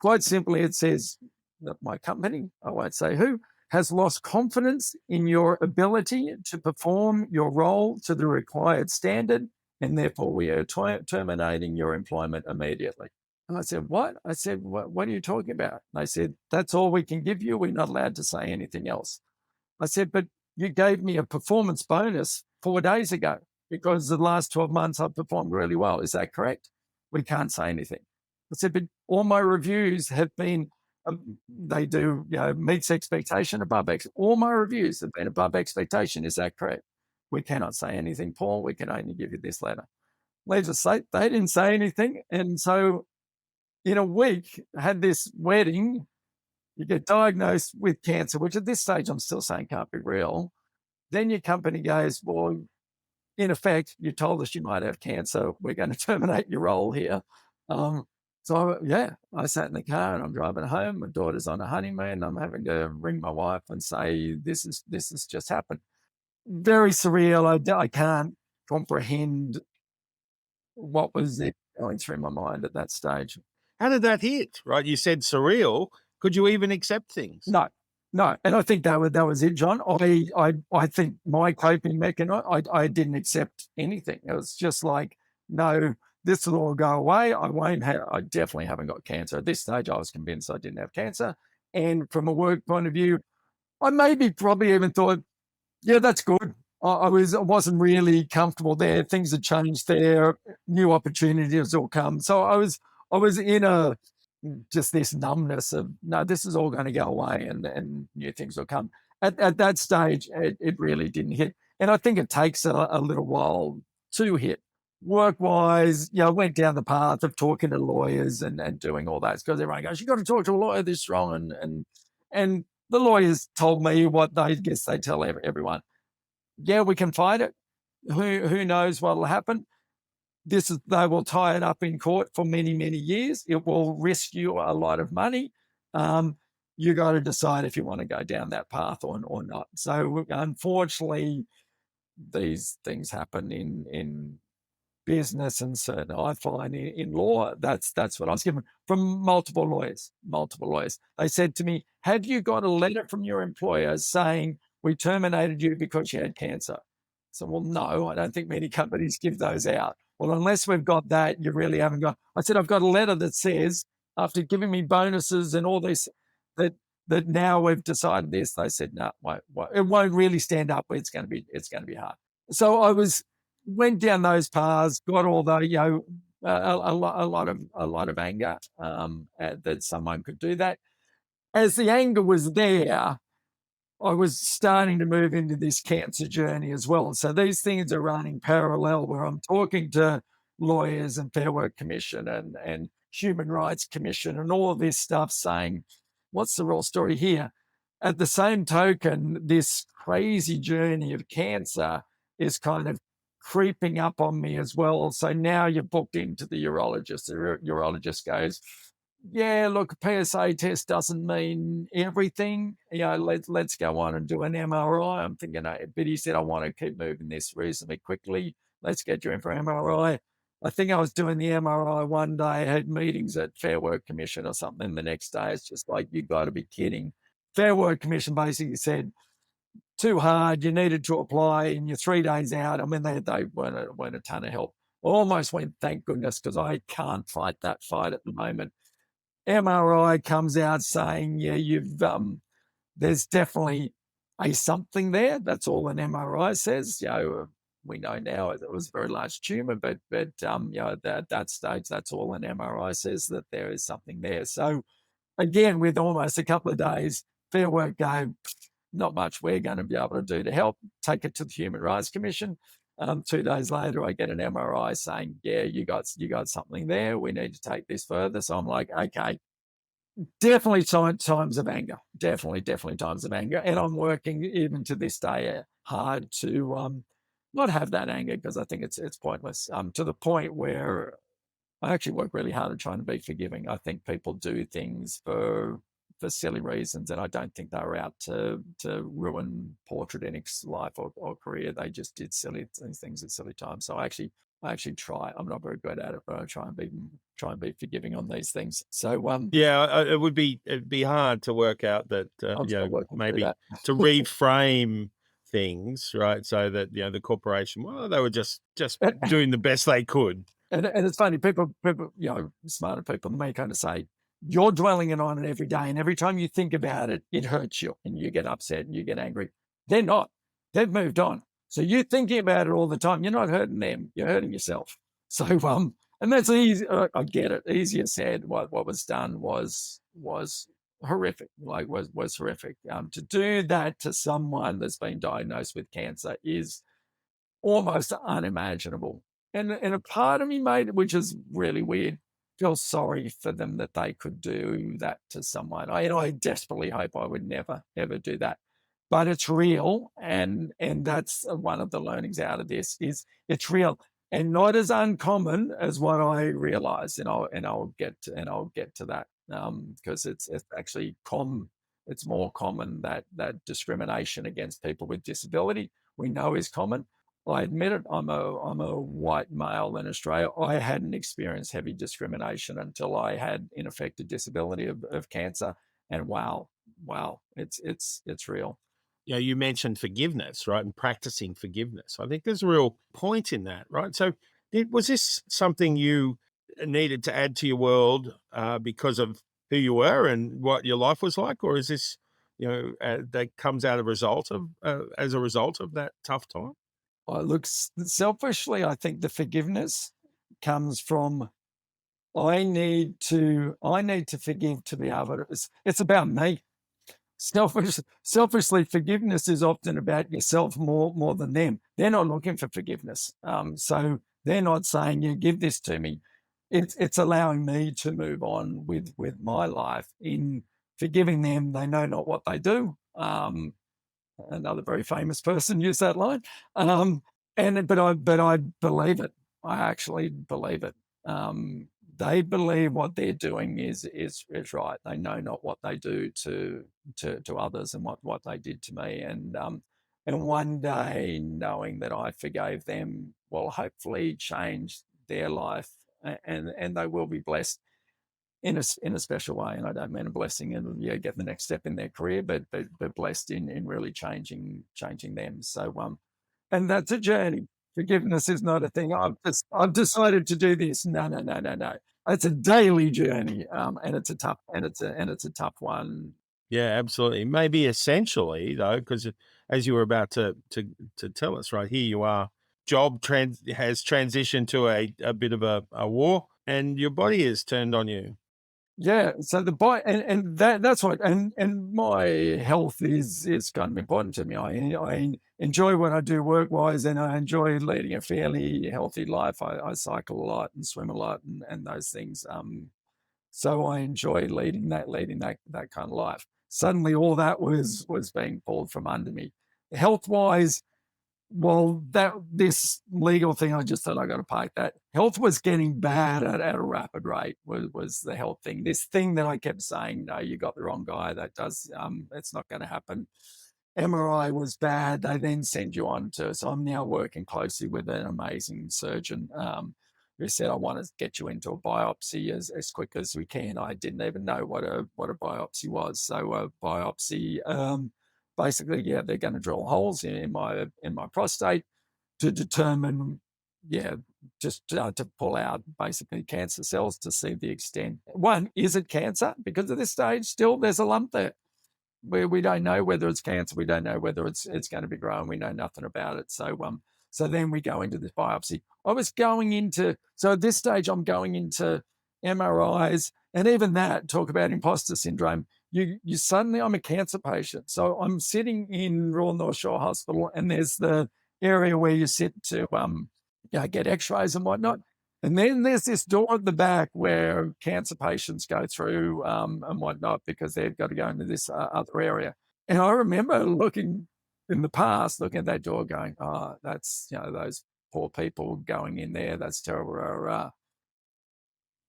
Quite simply, it says that my company, I won't say who, has lost confidence in your ability to perform your role to the required standard, and therefore we are terminating your employment immediately. And I said, what? I said, what are you talking about? And they said, that's all we can give you. We're not allowed to say anything else. I said, but you gave me a performance bonus 4 days ago. because the last 12 months I've performed really well. Is that correct? We can't say anything. I said, but all my reviews have been, they do, meets expectation, all my reviews have been above expectation. Is that correct? We cannot say anything, Paul. We can only give you this letter. Legislate, they didn't say anything. And so in a week, I had this wedding. You get diagnosed with cancer, which at this stage I'm still saying can't be real. Then your company goes, well, in effect, you told us you might have cancer. We're going to terminate your role here. So I sat in the car and I'm driving home. My daughter's on a honeymoon. I'm having to ring my wife and say, this has just happened. Very surreal. I can't comprehend what was it going through my mind at that stage. How did that hit? Right, you said surreal. Could you even accept things? No. And I think that was it, John. I think my coping mechanism, I didn't accept anything. It was just like, no, this will all go away. I definitely haven't got cancer. At this stage, I was convinced I didn't have cancer. And from a work point of view, I probably even thought, yeah, that's good. I wasn't really comfortable there. Things had changed there. New opportunities will come. So I was in just this numbness of, no, this is all going to go away and new things will come. At that stage, it really didn't hit. And I think it takes a little while to hit. Work-wise, I went down the path of talking to lawyers and doing all that, because everyone goes, you got to talk to a lawyer this strong. And the lawyers told me what they tell everyone. Yeah, we can fight it. Who knows what will happen? They will tie it up in court for many, many years. It will risk you a lot of money. You got to decide if you want to go down that path or not. So unfortunately, these things happen in business, and certainly I find in law, that's what I was given from multiple lawyers. They said to me, have you got a letter from your employer saying we terminated you because you had cancer? So, well, no, I don't think many companies give those out. Well, unless we've got that, you really haven't got. I said, I've got a letter that says, after giving me bonuses and all this, that now we've decided this. They said, no, it won't really stand up. It's going to be hard. So I went down those paths, got all the, a lot of anger that someone could do that. As the anger was there, I was starting to move into this cancer journey as well. So these things are running parallel, where I'm talking to lawyers and Fair Work Commission and Human Rights Commission and all of this stuff, saying, what's the real story here? At the same token, this crazy journey of cancer is kind of creeping up on me as well. So now you're booked into the urologist. The urologist goes, yeah, look, a PSA test doesn't mean everything. Let's go on and do an MRI. I'm thinking, but he said, I want to keep moving this reasonably quickly. Let's get you in for MRI. I think I was doing the MRI one day. I had meetings at Fair Work Commission or something the next day. It's just like, you got to be kidding. Fair Work Commission basically said, too hard, you needed to apply, and you're 3 days out. I mean, they weren't a ton of help. I almost went, thank goodness, because I can't fight that fight at the moment. MRI comes out saying, yeah, there's definitely a something there. That's all an MRI says. We know now it was a very large tumor, but at that stage, that's all an MRI says, that there is something there. So again, with almost a couple of days, Fair Work go, not much we're going to be able to do to help. Take it to the Human Rights Commission. 2 days later, I get an MRI saying, yeah, you got something there. We need to take this further. So I'm like, okay, definitely times of anger. Definitely times of anger. And I'm working even to this day hard to not have that anger, because I think it's pointless, to the point where I actually work really hard at trying to be forgiving. I think people do things for silly reasons, and I don't think they were out to ruin Paul Tredinnick's life or career. They just did silly things at silly times. So I actually try. I'm not very good at it, but I try and be forgiving on these things. So it'd be hard to work out that maybe to reframe things, right? So that the corporation, well, they were just doing the best they could. And it's funny, people, smarter people than me kind of say, you're dwelling on it every day, and every time you think about it, it hurts you, and you get upset and you get angry. They're not. They've moved on. So you're thinking about it all the time. You're not hurting them. You're hurting yourself. So, and that's easy. I get it. Easier said. What was done was horrific. Was horrific. To do that to someone that's been diagnosed with cancer is almost unimaginable. And a part of me, mate, which is really weird, feels sorry for them that they could do that to someone. I desperately hope I would never, ever do that. But it's real, and that's one of the learnings out of this is it's real and not as uncommon as what I realized. And I'll get to that because it's actually it's more common that discrimination against people with disability we know is common. I admit it. I'm a white male in Australia. I hadn't experienced heavy discrimination until I had, in effect, a disability of cancer. And wow, it's real. You mentioned forgiveness, right? And practicing forgiveness. I think there's a real point in that, right? So was this something you needed to add to your world because of who you were and what your life was like? Or is this, that comes out as a result of that tough time? Well, look, selfishly, I think the forgiveness comes from I need to forgive to be able to. It's about me. Selfishly, forgiveness is often about yourself more than them. They're not looking for forgiveness, so they're not saying, "You give this to me." It's allowing me to move on with my life in forgiving them. They know not what they do. Another very famous person used that line, but I believe it. I actually believe it. They believe what they're doing is right. They know not what they do to others and what they did to me. And one day knowing that I forgave them will hopefully change their life, and they will be blessed in a special way. And I don't mean a blessing and get the next step in their career, but blessed in really changing them. So and that's a journey. Forgiveness is not a thing. I've decided to do this. No. It's a daily journey, and it's a tough one. Yeah, absolutely. Maybe essentially though, because as you were about to tell us, right here you are, has transitioned to a bit of a war, and your body is turned on you. Yeah, so the body and that's what and my health is kind of important to me. I enjoy what I do work wise, and I enjoy leading a fairly healthy life. I cycle a lot and swim a lot and those things. So I enjoy leading that kind of life. Suddenly, all that was being pulled from under me. Health wise, well, this legal thing, I just thought I got to park that. Health was getting bad at a rapid rate. Was the health thing? This thing that I kept saying, no, you got the wrong guy. That does, it's not going to happen. MRI was bad. They then send you on to. So I'm now working closely with an amazing surgeon who said, I want to get you into a biopsy as quick as we can. I didn't even know what a biopsy was. So a biopsy. Basically, yeah, they're going to drill holes in my prostate to determine, just to pull out basically cancer cells to see the extent. One, is it cancer? Because at this stage, still there's a lump there. We don't know whether it's cancer. We don't know whether it's going to be growing. We know nothing about it. So then we go into this biopsy. So at this stage, I'm going into MRIs, and even that, talk about imposter syndrome. You suddenly, I'm a cancer patient. So I'm sitting in Royal North Shore Hospital, and there's the area where you sit to get x-rays and whatnot. And then there's this door at the back where cancer patients go through and whatnot because they've got to go into this other area. And I remember looking at that door going, oh, that's, those poor people going in there. That's terrible.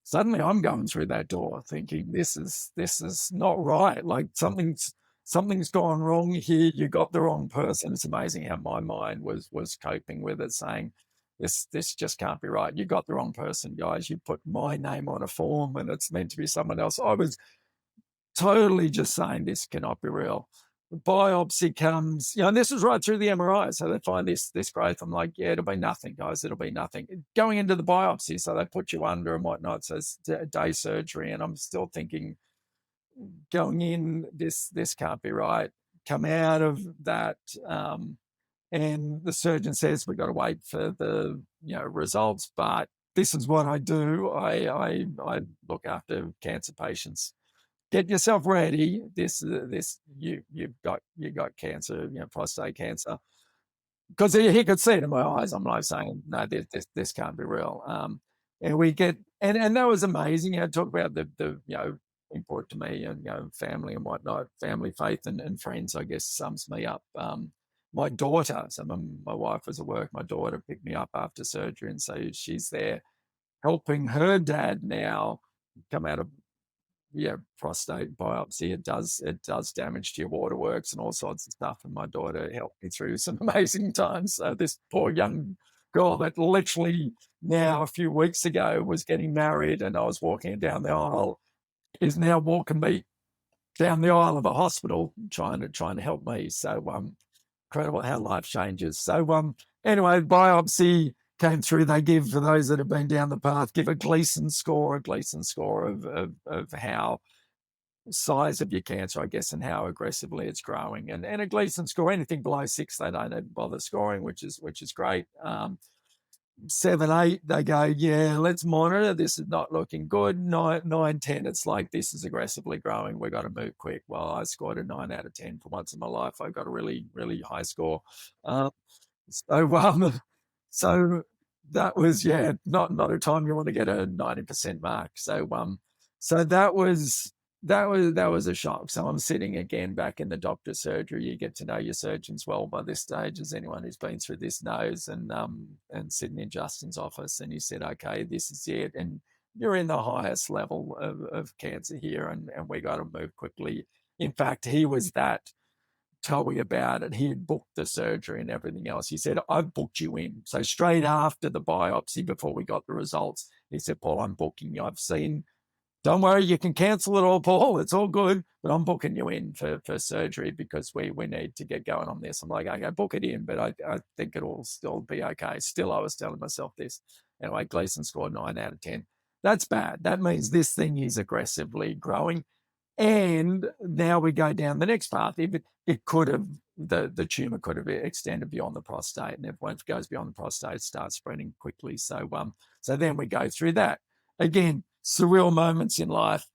Suddenly I'm going through that door thinking, this is not right. Like something's gone wrong here. You got the wrong person. It's amazing how my mind was coping with it, saying, this just can't be right. You got the wrong person, guys. You put my name on a form and it's meant to be someone else. I was totally just saying this cannot be real. The biopsy comes, and this was right through the MRI. So they find this growth. I'm like, yeah, it'll be nothing, guys. It'll be nothing. Going into the biopsy, so they put you under and whatnot. So it's a day surgery, and I'm still thinking, going in, this can't be right. Come out of that And the surgeon says, we've got to wait for the, results. But this is what I do. I look after cancer patients. Get yourself ready. You've got cancer, prostate cancer. Because he could see it in my eyes. I'm like saying, no, this can't be real. And we get, and that was amazing. Talk about the important to me and, family and whatnot, family, faith and friends, I guess sums me up. My daughter, so my wife was at work, my daughter picked me up after surgery. And so she's there helping her dad now come out of prostate biopsy. It does damage to your waterworks and all sorts of stuff. And my daughter helped me through some amazing times. So this poor young girl that literally now a few weeks ago was getting married, and I was walking down the aisle, is now walking me down the aisle of a hospital trying to help me. So incredible how life changes. So anyway, biopsy came through. They give, for those that have been down the path, give a Gleason score of how size of your cancer, I guess, and how aggressively it's growing. And a Gleason score, anything below 6, they don't bother scoring, which is great. 7, 8, they go, yeah, let's monitor. This is not looking good. 9, 10, it's like, this is aggressively growing. We've got to move quick. Well, I scored a 9 out of 10 for once in my life. I got a really, really high score. So that was, not a time you want to get a 90% mark. So that was a shock. So I'm sitting again back in the doctor's surgery. You get to know your surgeons well by this stage, as anyone who's been through this knows, and sitting in Justin's office, and he said, okay, this is it. And you're in the highest level of cancer here, and we got to move quickly. In fact, he was that tell me about it. He had booked the surgery and everything else. He said, I've booked you in. So straight after the biopsy, before we got the results, he said, Paul, I'm booking you. I've seen, don't worry, you can cancel it all, Paul. It's all good. But I'm booking you in for surgery because we need to get going on this. I'm like, okay, book it in, but I think it'll still be okay. Still, I was telling myself this. Anyway, Gleason scored 9 out of 10. That's bad. That means this thing is aggressively growing. And now we go down the next path. If it could have, the tumor could have extended beyond the prostate, and if it goes beyond the prostate, it starts spreading quickly. So then we go through that. Again, surreal moments in life.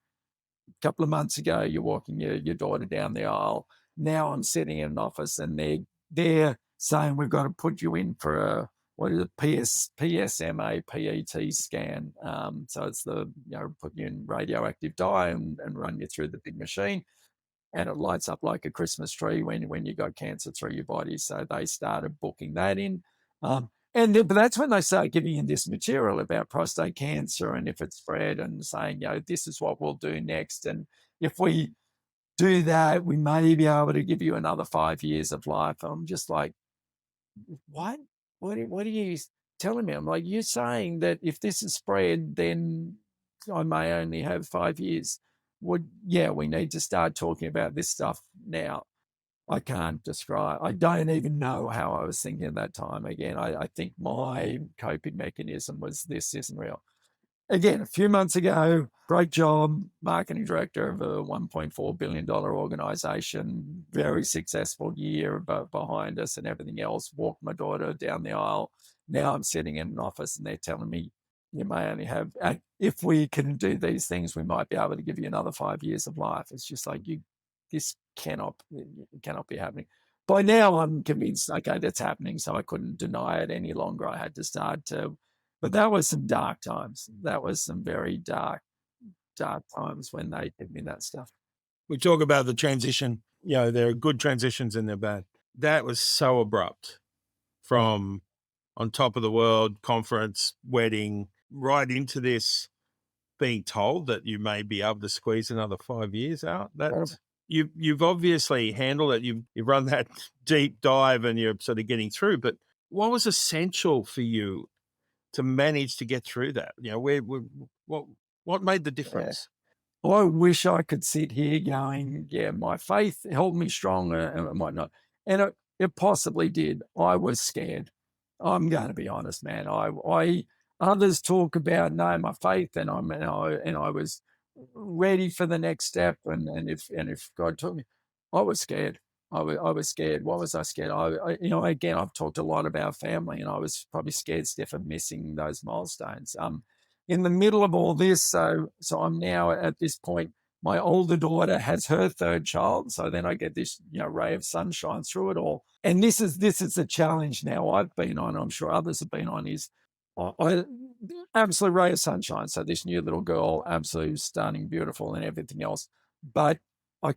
A couple of months ago, you're walking your daughter down the aisle. Now I'm sitting in an office, and they're saying, we've got to put you in for a PSMA PET scan. So it's put you in radioactive dye and run you through the big machine, and it lights up like a Christmas tree when you got cancer through your body. So they started booking that in. But that's when they start giving you this material about prostate cancer and if it's spread, and saying, this is what we'll do next. And if we do that, we may be able to give you another 5 years of life. I'm just like, what? What are you telling me? I'm like, you're saying that if this is spread, then I may only have 5 years. We need to start talking about this stuff now. I can't describe. I don't even know how I was thinking at that time. Again, I think my coping mechanism was, this isn't real. Again, a few months ago, great job, marketing director of a $1.4 billion organization, very successful year behind us and everything else. Walked my daughter down the aisle. Now I'm sitting in an office and they're telling me, you may only have, if we can do these things, we might be able to give you another 5 years of life. It's just like, this cannot be happening. By now I'm convinced, okay, that's happening. So I couldn't deny it any longer. I had to start to, but that was some dark times. That was some very dark times when they did me that stuff. We talk about the transition. There are good transitions and they're bad. That was so abrupt, from on top of the world, conference, wedding, right into this, being told that you may be able to squeeze another 5 years out. That you've obviously handled it. You've run that deep dive and you're sort of getting through. But what was essential for you to manage to get through that? What made the difference? Yeah. Well, I wish I could sit here going, my faith held me strong, and it might not. And it possibly did. I was scared. I'm going to be honest, man. I others talk about, no, my faith, and I was ready for the next step. And if God took me, I was scared. I was scared. What was I scared? Again, I've talked a lot about family, and I was probably scared stiff of missing those milestones. In the middle of all this, so I'm now at this point. My older daughter has her third child, so then I get this, ray of sunshine through it all. And this is the challenge now I've been on. I'm sure others have been on. Is I absolute ray of sunshine. So this new little girl, absolutely stunning, beautiful, and everything else. But I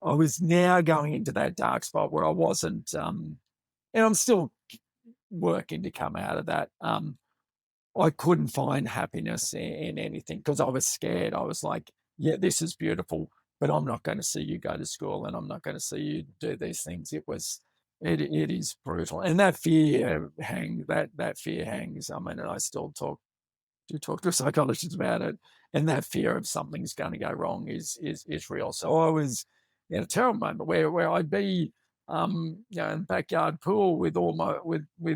was now going into that dark spot where I wasn't, and I'm still working to come out of that. I couldn't find happiness in anything because I was scared. I was like, yeah, this is beautiful, but I'm not going to see you go to school, and I'm not going to see you do these things. It is brutal. And that fear hangs. I mean, I still talk to a psychologist about it, and that fear of something's going to go wrong is real. So I was in a terrible moment where I'd be in the backyard pool with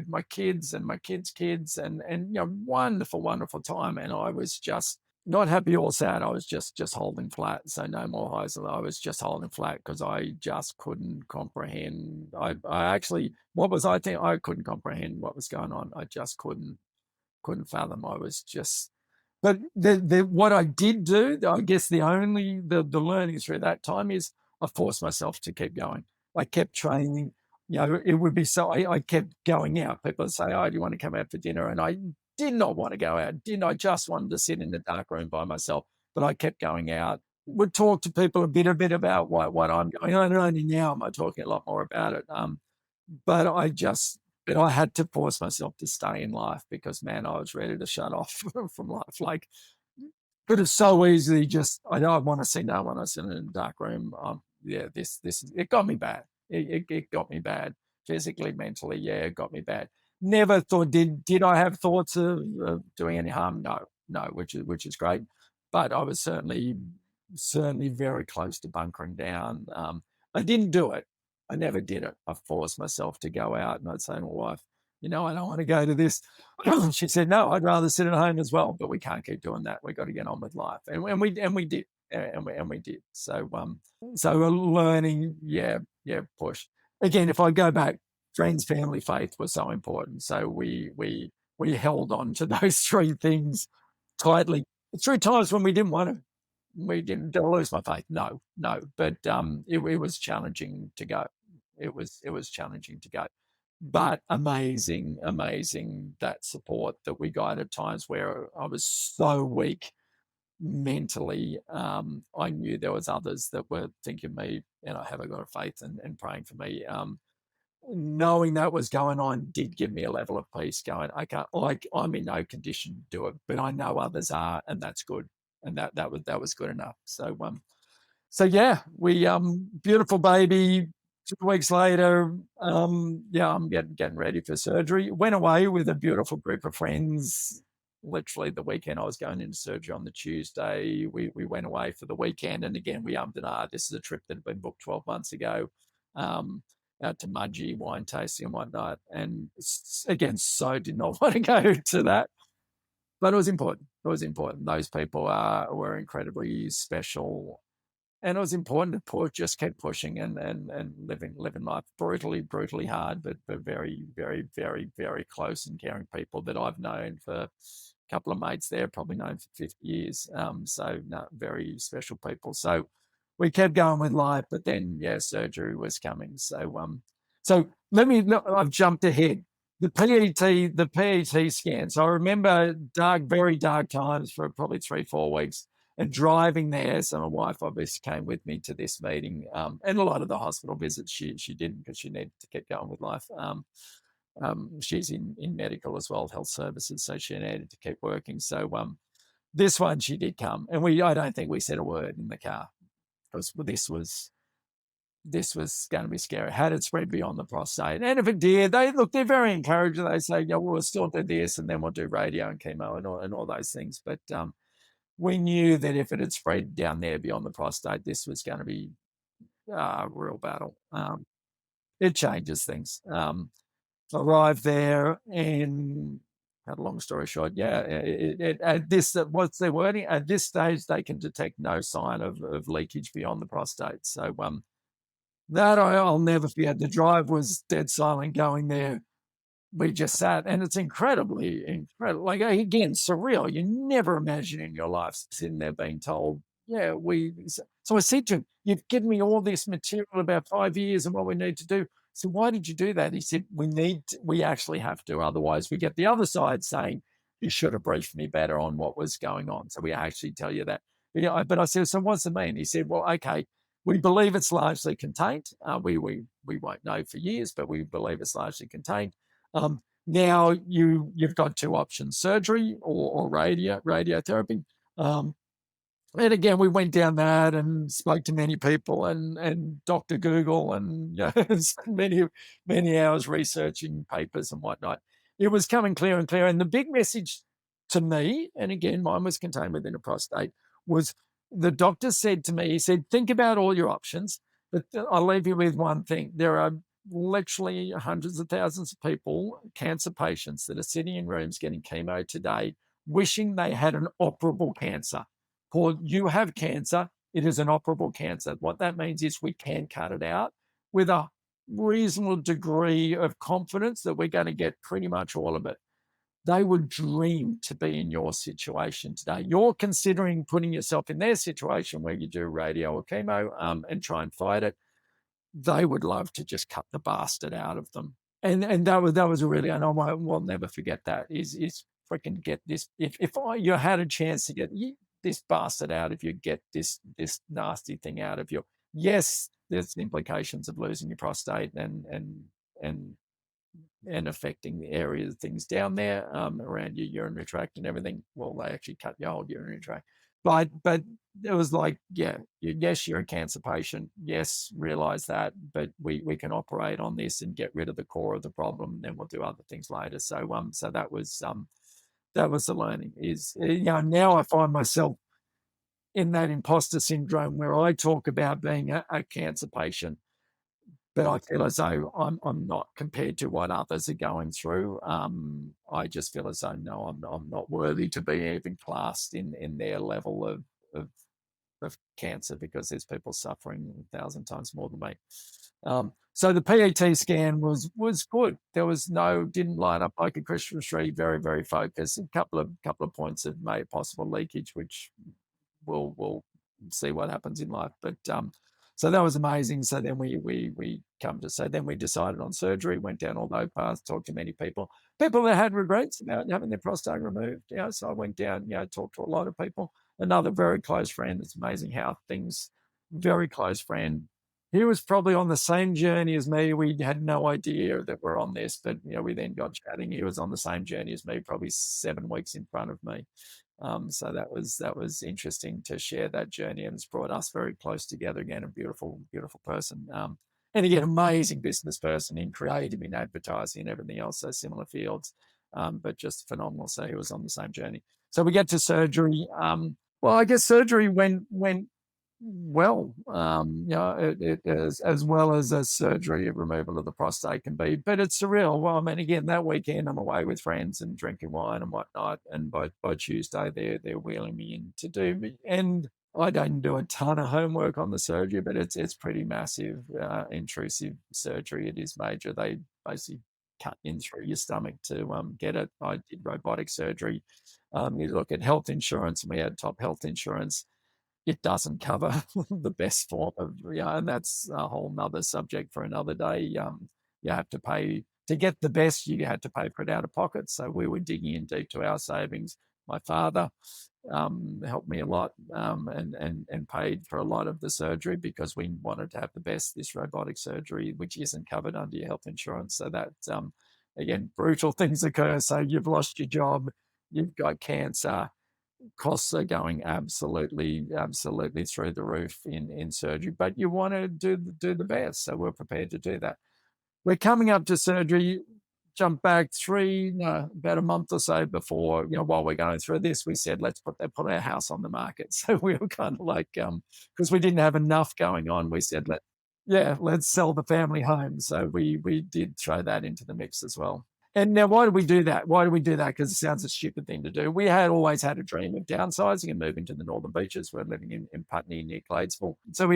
my kids and my kids' kids, and wonderful time, and I was just not happy or sad. I was just holding flat. So no more highs. I was just holding flat because I just couldn't comprehend. I actually, what was I think? I couldn't comprehend what was going on. I just couldn't fathom. I was just, but what I did do, I guess the learning through that time is I forced myself to keep going. I kept training. It would be so, I kept going out. People would say, oh, do you want to come out for dinner? And I did not want to go out. I just wanted to sit in the dark room by myself, but I kept going out. Would talk to people a bit about what I'm going on. Only now am I talking a lot more about it. But I had to force myself to stay in life because, man, I was ready to shut off from life. Like, could have so easily just, I don't want to see no one. I sit in a dark room. It got me bad. It got me bad physically, mentally. Yeah, it got me bad. Never thought, did I have thoughts of doing any harm? No, which is great. But I was certainly very close to bunkering down. I didn't do it. I never did it. I forced myself to go out, and I'd say to my wife, I don't want to go to this. She said, no, I'd rather sit at home as well, but we can't keep doing that. We've got to get on with life. And we did. And we did. So learning, push. Again, if I go back, friends, family, faith was so important. So we held on to those three things tightly. 3 times when we didn't want to. Did I lose my faith? No. But it was challenging to go. It was challenging to go. But amazing that support that we got at times where I was so weak mentally. I knew there was others that were thinking of me, have I got a faith and praying for me. Knowing that was going on did give me a level of peace going, okay, I'm in no condition to do it, but I know others are, and that's good. And that was good enough. So yeah, we beautiful baby. 2 weeks later, I'm getting ready for surgery. Went away with a beautiful group of friends. Literally the weekend I was going into surgery on the Tuesday. We went away for the weekend, and again we and this is a trip that had been booked 12 months ago, out to Mudgee, wine tasting and whatnot. And again, so did not want to go to that. But it was important. Those people were incredibly special. And it was important to just keep pushing and living life brutally hard, but very, very, very, very close and caring people that I've known for a couple of mates there, probably known for 50 years. Very special people. So we kept going with life, but then, surgery was coming. So I've jumped ahead. The PET scans. I remember very dark times for probably 3-4 weeks. And driving there, so my wife obviously came with me to this meeting, and a lot of the hospital visits she didn't because she needed to keep going with life. She's in medical as well, health services, so she needed to keep working. So this one she did come, and I don't think we said a word in the car because this was going to be scary. Had it spread beyond the prostate, and if it did, they're very encouraging. They say, we'll still do this, and then we'll do radio and chemo and all those things, but. We knew that if it had spread down there beyond the prostate, this was going to be a real battle. It changes things. Arrived there and cut a long story short, at this, what's their wording? At this stage, they can detect no sign of leakage beyond the prostate. So That I'll never forget. The drive was dead silent going there. We just sat, and it's incredibly, incredible. Like, again, surreal. You never imagine in your life sitting there being told, yeah, so I said to him, you've given me all this material about 5 years and what we need to do. So why did you do that? He said, we actually have to. Otherwise we get the other side saying, you should have briefed me better on what was going on. So we actually tell you that. But I said, so what's it mean? He said, well, okay, we believe it's largely contained. We won't know for years, but we believe it's largely contained. Now you've got two options: surgery or radiotherapy. And again, we went down that and spoke to many people and Dr. Google and many hours researching papers and whatnot. It was coming clearer and clearer. And the big message to me, and again, mine was contained within a prostate, was the doctor said to me, he said, think about all your options, but I'll leave you with one thing. There are literally hundreds of thousands of people, cancer patients, that are sitting in rooms getting chemo today, wishing they had an operable cancer. Paul, you have cancer. It is an operable cancer. What that means is we can cut it out with a reasonable degree of confidence that we're going to get pretty much all of it. They would dream to be in your situation today. You're considering putting yourself in their situation where you do radio or chemo and try and fight it. They would love to just cut the bastard out of them. And that was really, and I will never forget that, is freaking get this. If you had a chance to get this bastard out of you, get this nasty thing out of you. Yes, there's implications of losing your prostate and affecting the areas, things down there around your urinary tract and everything. Well, they actually cut your whole urinary tract. But it was like, yeah, yes, you're a cancer patient. Yes, realize that, but we can operate on this and get rid of the core of the problem, and then we'll do other things later. So that was the learning. Is now I find myself in that imposter syndrome where I talk about being a cancer patient, but I feel as though I'm not compared to what others are going through. I just feel as though no, I'm not worthy to be even classed in their level of cancer, because there's people suffering 1,000 times more than me. So the PET scan was good. There was didn't light up like a Christmas tree. Very, very focused. A couple of points of possible leakage, which we'll see what happens in life. But so that was amazing. So then then we decided on surgery, went down all those paths, talked to many people that had regrets about having their prostate removed. So I went down, talked to a lot of people. Another very close friend. It's amazing how very close friend. He was probably on the same journey as me. We had no idea that we're on this, but we then got chatting. He was on the same journey as me, probably 7 weeks in front of me. So that was interesting to share that journey, and it's brought us very close together again. A beautiful, beautiful person. And again, amazing business person in creative, in advertising and everything else, so similar fields, but just phenomenal. So he was on the same journey. So we get to surgery. Well, I guess surgery went well, as well as a surgery, removal of the prostate can be, but it's surreal. Well, I mean, again, that weekend I'm away with friends and drinking wine and whatnot, and by Tuesday they're wheeling me in to do, and I don't do a ton of homework on the surgery, but it's pretty massive, intrusive surgery. It is major. They basically cut in through your stomach to get it. I did robotic surgery. You look at health insurance, and we had top health insurance. It doesn't cover the best form of, and that's a whole nother subject for another day. You have to pay to get the best. You had to pay for it out of pocket. So we were digging in deep to our savings. My father helped me a lot and paid for a lot of the surgery because we wanted to have the best, this robotic surgery, which isn't covered under your health insurance. So that, again, brutal things occur. So you've lost your job, you've got cancer, costs are going absolutely through the roof in surgery, but you want to do the best. So we're prepared to do that. We're coming up to surgery. Jump back about a month or so before, while we're going through this, we said, let's put our house on the market. So we were kind of like, because we didn't have enough going on, we said, let's sell the family home. So we did throw that into the mix as well. And now, why do we do that? Because it sounds a stupid thing to do. We had always had a dream of downsizing and moving to the Northern Beaches. We're living in Putney near Cladesville. So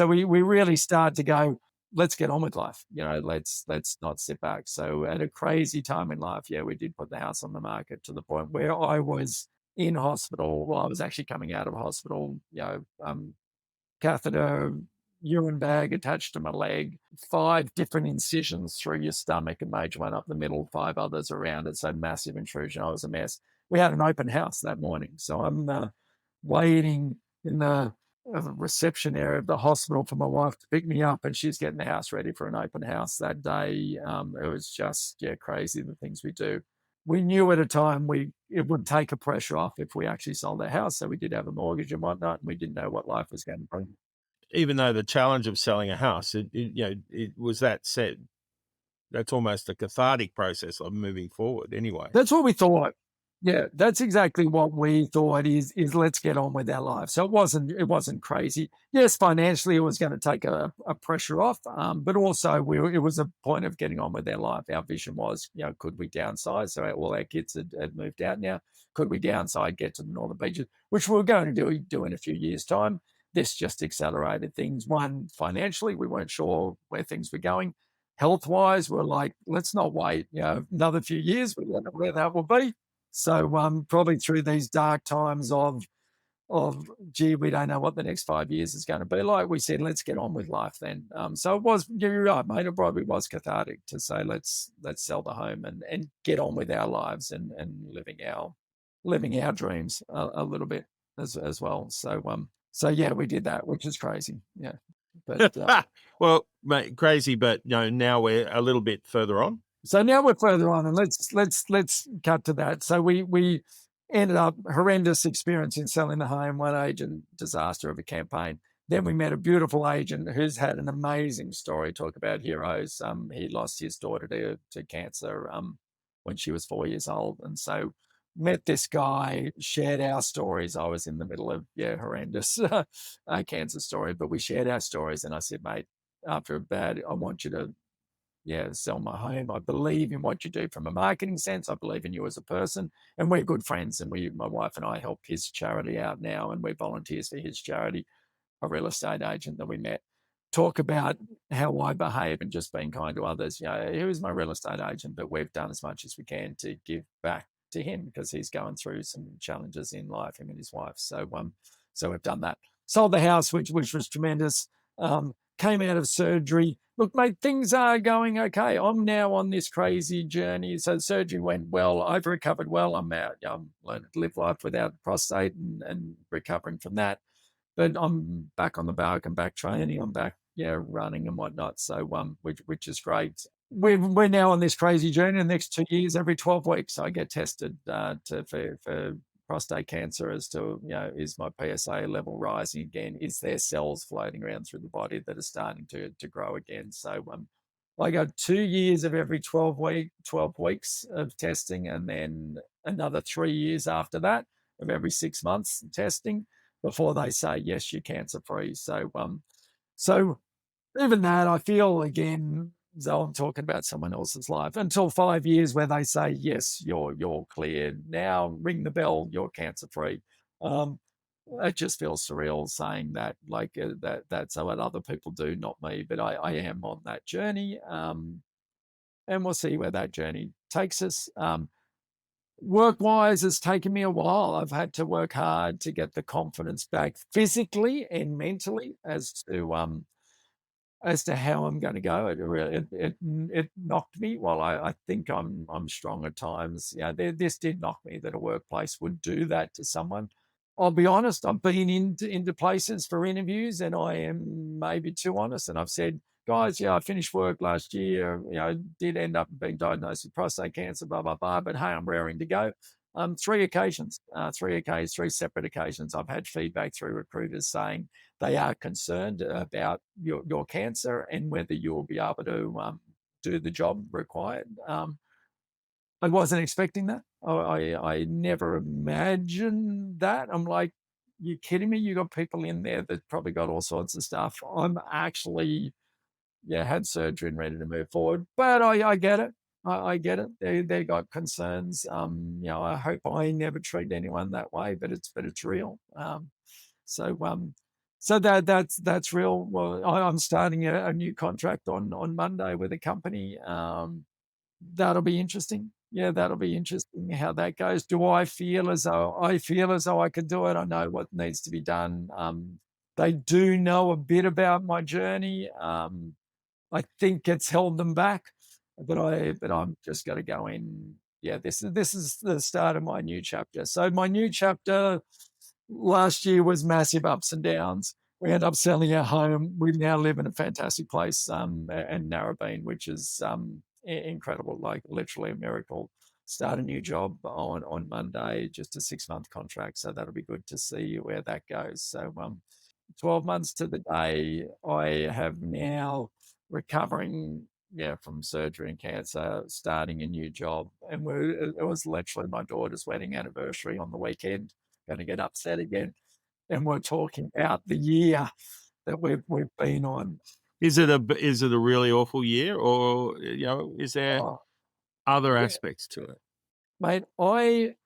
we really started to go, let's get on with life. Let's not sit back. So at a crazy time in life, yeah, we did put the house on the market to the point where I was in hospital. Well, I was actually coming out of hospital, catheter, urine bag attached to my leg, 5 different incisions through your stomach, a major one up the middle, 5 others around it. So massive intrusion. I was a mess. We had an open house that morning. So I'm waiting in the reception area of the hospital for my wife to pick me up, and she's getting the house ready for an open house that day. It was just, crazy, the things we do. We knew at a time it would take a pressure off if we actually sold the house. So we did have a mortgage and whatnot, and we didn't know what life was going to bring. Even though the challenge of selling a house, it was that said, that's almost a cathartic process of moving forward anyway. That's what we thought. Yeah, that's exactly what we thought is let's get on with our life. So it wasn't crazy. Yes, financially it was going to take a pressure off, but also it was a point of getting on with our life. Our vision was, could we downsize? So all our kids had moved out now. Could we downside, get to the northern beaches, which we were going to do in a few years' time. This just accelerated things. One, financially, we weren't sure where things were going. Health-wise, we're like, let's not wait, another few years. We don't know where that will be. So probably through these dark times of gee, we don't know what the next 5 years is going to be like, we said, let's get on with life then. So it was, you're right, mate, it probably was cathartic to say, let's sell the home and get on with our lives and living our dreams a little bit as well. So yeah, we did that, which is crazy. Yeah. But well, mate, crazy, but now we're a little bit further on. So now we're further on, and let's cut to that. So we ended up horrendous experience in selling the home, one agent disaster of a campaign. Then we met a beautiful agent who's had an amazing story. Talk about heroes. He lost his daughter to cancer when she was 4 years old, and so met this guy, shared our stories. I was in the middle of horrendous cancer story, but we shared our stories, and I said, mate, after a bad, I want you to sell my home. I believe in what you do from a marketing sense. I believe in you as a person, and we're good friends. And my wife and I help his charity out now, and we're volunteers for his charity, a real estate agent that we met. Talk about how I behave and just being kind to others. He was my real estate agent, but we've done as much as we can to give back to him because he's going through some challenges in life, him and his wife. So we've done that. Sold the house, which was tremendous. Came out of surgery. Look, mate, things are going okay. I'm now on this crazy journey. So surgery went well. I've recovered well. I'm out. I'm learning to live life without prostate and recovering from that. But I'm back on the bike. I'm back training. I'm back, running and whatnot. So which is great. We're now on this crazy journey. In the next 2 years, every 12 weeks, I get tested for prostate cancer as to, is my PSA level rising again? Is there cells floating around through the body that are starting to grow again? So I got 2 years of every 12 weeks of testing, and then another 3 years after that of every 6 months testing before they say, yes, you're cancer free. So even that, I feel again, so I'm talking about someone else's life, until 5 years where they say, yes, you're cleared. Now ring the bell, you're cancer free. It just feels surreal saying that, like that's what other people do, not me. But I am on that journey, and we'll see where that journey takes us. Work-wise, it's taken me a while. I've had to work hard to get the confidence back physically and mentally as to how I'm going to go. It knocked me. Well, I think I'm strong at times. This did knock me that a workplace would do that to someone. I'll be honest, I've been into places for interviews and I am maybe too honest. And I've said, guys, I finished work last year, did end up being diagnosed with prostate cancer, blah, blah, blah. But hey, I'm raring to go. 3 occasions, 3 separate occasions. I've had feedback through recruiters saying they are concerned about your cancer and whether you'll be able to do the job required. I wasn't expecting that. I never imagined that. I'm like, you kidding me? You got people in there that probably got all sorts of stuff. I'm actually, had surgery and ready to move forward. But I get it. I get it. They got concerns. I hope I never treat anyone that way, but it's real. So So that's real. Well, I'm starting a new contract on Monday with a company. That'll be interesting. Yeah, that'll be interesting how that goes. Do I feel as though I can do it? I know what needs to be done. They do know a bit about my journey. I think it's held them back, but I'm just going to go in. Yeah, this is the start of my new chapter. So my new chapter last year was massive ups and downs. We ended up selling our home. We now live in a fantastic place, in Narrabeen, which is incredible, like literally a miracle. Start a new job on Monday, just a 6-month contract. So that'll be good to see where that goes. So 12 months to the day, I have now recovering, from surgery and cancer, starting a new job. And it was literally my daughter's wedding anniversary on the weekend. Going to get upset again. And we're talking about the year that we've been on. Is it a really awful year, or is there other Yeah. aspects to it? Mate, I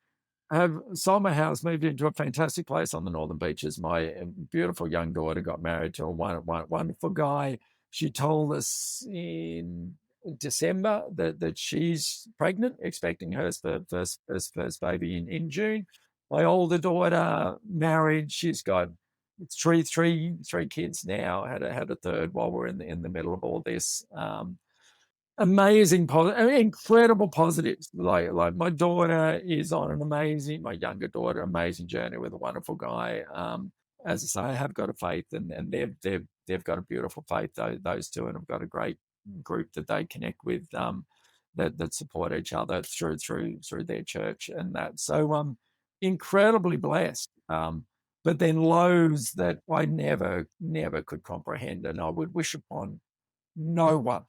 have sold my house, moved into a fantastic place on the Northern Beaches. My beautiful young daughter got married to a wonderful guy. She told us in December that she's pregnant, expecting her first baby in June. My older daughter married. She's got three kids now. Had a third while we're in the middle of all this. Amazing, incredible positives. Like my daughter is on my younger daughter, amazing journey with a wonderful guy. As I say, I have got a faith, and they've got a beautiful faith. Those two, and have got a great group that they connect with, that support each other through their church and that. So incredibly blessed. But then lows that I never could comprehend, and I would wish upon no one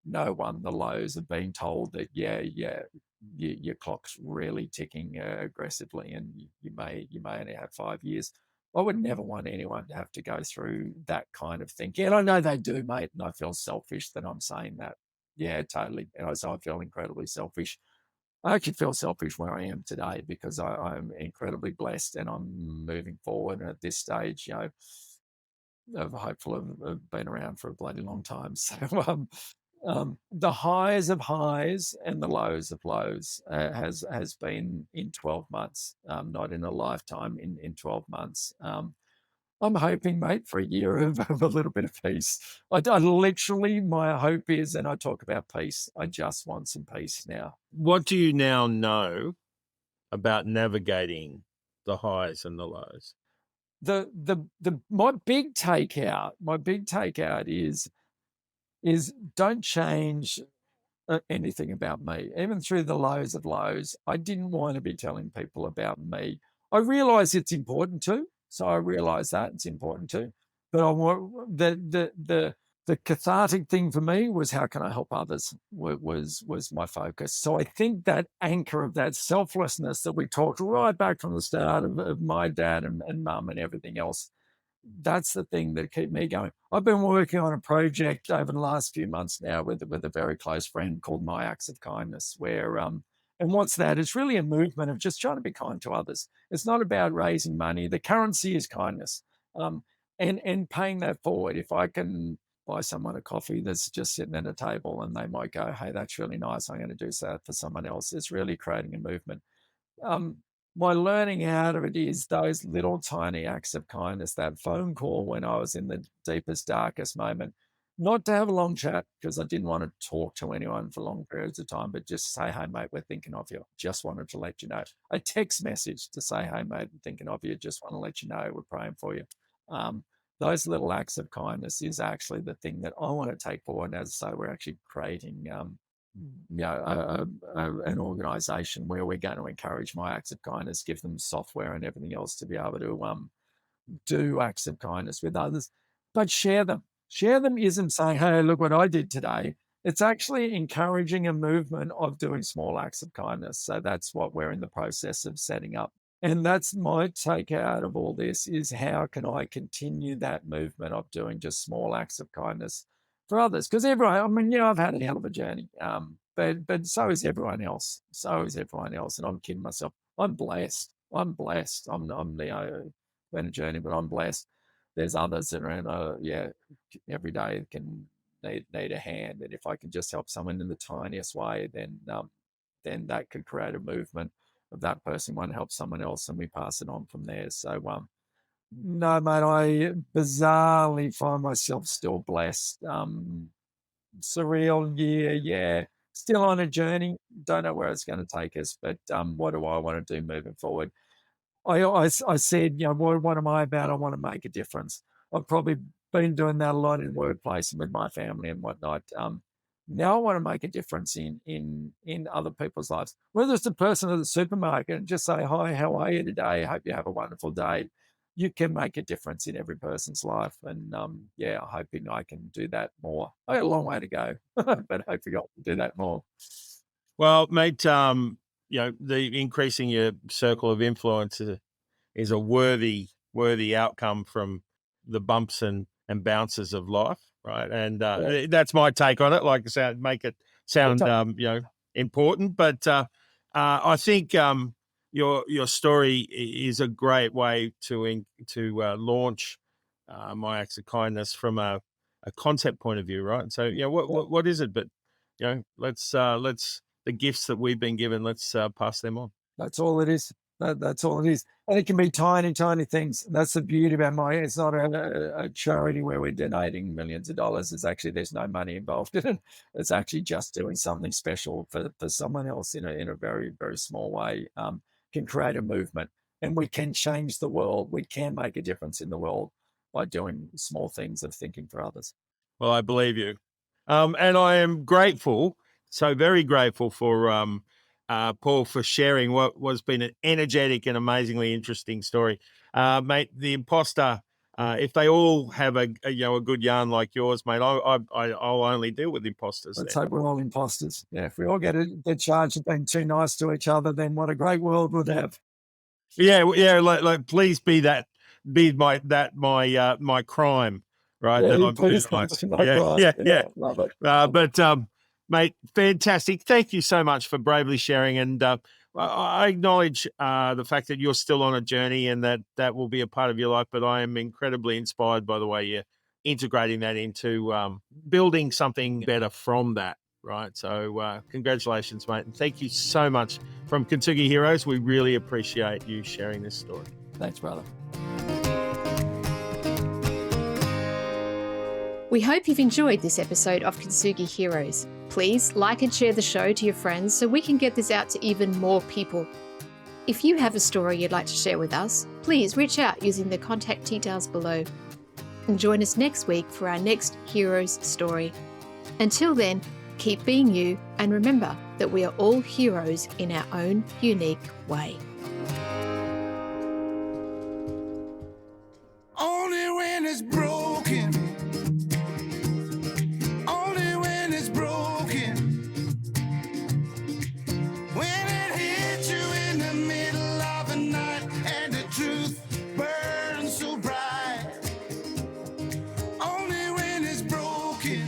the lows of being told that your clock's really ticking aggressively, and you may only have 5 years. I would never want anyone to have to go through that kind of thinking, and I know they do, mate, and I feel selfish that I'm saying that. Yeah, totally. And so I feel incredibly selfish. I actually feel selfish where I am today, because I'm incredibly blessed, and I'm moving forward. And at this stage, I'm hopeful of been around for a bloody long time. So the highs of highs and the lows of lows has been in 12 months, not in a lifetime, in 12 months. I'm hoping, mate, for a year of a little bit of peace. I literally, my hope is, and I talk about peace, I just want some peace now. What do you now know about navigating the highs and the lows? My big takeout is don't change anything about me. Even through the lows of lows, I didn't want to be telling people about me. I realize it's important to, so I realize that it's important to, but I want the cathartic thing for me was, how can I help others, was my focus. So I think that anchor of that selflessness that we talked right back from the start of my dad and mum and everything else, that's the thing that kept me going. I've been working on a project over the last few months now with a very close friend called My Acts of Kindness, where and what's that? It's really a movement of just trying to be kind to others. It's not about raising money. The currency is kindness, and paying that forward. If I can buy someone a coffee that's just sitting at a table, and they might go, "Hey, that's really nice. I'm going to do that for someone else." It's really creating a movement. My learning out of it is those little tiny acts of kindness, that phone call when I was in the deepest, darkest moment, not to have a long chat, because I didn't want to talk to anyone for long periods of time, but just say, "Hey, mate, we're thinking of you. Just wanted to let you know." A text message to say, "Hey, mate, we're thinking of you. Just want to let you know we're praying for you." Those little acts of kindness is actually the thing that I want to take forward. As I say, we're actually creating an organisation where we're going to encourage My Acts of Kindness, give them software and everything else to be able to do acts of kindness with others, but share them. Share them isn't saying, "Hey, look what I did today." It's actually encouraging a movement of doing small acts of kindness. So that's what we're in the process of setting up. And that's my takeout of all this, is how can I continue that movement of doing just small acts of kindness for others? Because everyone, I've had a hell of a journey, but so is everyone else. So is everyone else. And I'm kidding myself. I'm blessed. I'm been a journey, but I'm blessed. there's others around, every day can need a hand. And if I can just help someone in the tiniest way, then that could create a movement of that person one helps someone else, and we pass it on from there. So no, mate, I bizarrely find myself still blessed. Surreal year, yeah. Still on a journey. Don't know where it's going to take us, but what do I want to do moving forward? I said, what am I about? I want to make a difference. I've probably been doing that a lot in the workplace and with my family and whatnot. Now I want to make a difference in other people's lives. Whether it's the person at the supermarket and just say, hi, how are you today? I hope you have a wonderful day. You can make a difference in every person's life. And I'm hoping I can do that more. I got a long way to go, but hopefully I can do that more. Well, mate, the increasing your circle of influence is a worthy outcome from the bumps and bounces of life, right? And that's my take on it. Like I said, make it sound important, but I think your story is a great way to launch my acts of kindness from a concept point of view, right? So what is it? But let's the gifts that we've been given, let's pass them on. That's all it is. That's all it is. And it can be tiny, tiny things. That's the beauty about it's not a charity where we're donating millions of dollars. There's no money involved in it. It's actually just doing something special for someone else in a very, very small way, can create a movement. And we can change the world. We can make a difference in the world by doing small things of thinking for others. Well, I believe you. And I am grateful, so very grateful for Paul for sharing what was been an energetic and amazingly interesting story. Mate, the imposter, if they all have a good yarn like yours, mate, I'll only deal with imposters. Let's hope we're all imposters. Yeah, if we all get charged of being too nice to each other, then what a great world we'd have. Yeah, like please be my crime, right? Yeah, that I'm please, nice. Yeah, love it. But mate, fantastic. Thank you so much for bravely sharing. And I acknowledge the fact that you're still on a journey and that will be a part of your life. But I am incredibly inspired by the way you're integrating that into building something better from that. Right. So congratulations, mate. And thank you so much from Kintsugi Heroes. We really appreciate you sharing this story. Thanks, brother. We hope you've enjoyed this episode of Kintsugi Heroes. Please like and share the show to your friends so we can get this out to even more people. If you have a story you'd like to share with us, please reach out using the contact details below. And join us next week for our next Heroes story. Until then, keep being you, and remember that we are all heroes in our own unique way. Only when it's broken. Only when it's broken. When it hits you in the middle of the night and the truth burns so bright. Only when it's broken.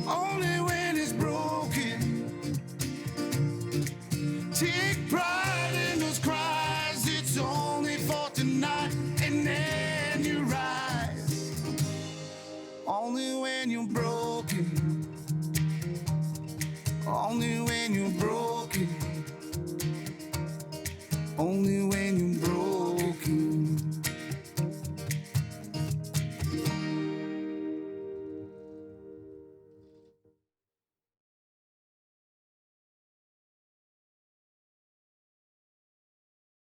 Only when it's broken. Take pride in those cries. It's only for tonight, and then you rise. Only when you're broken. Only when you're broken. Only when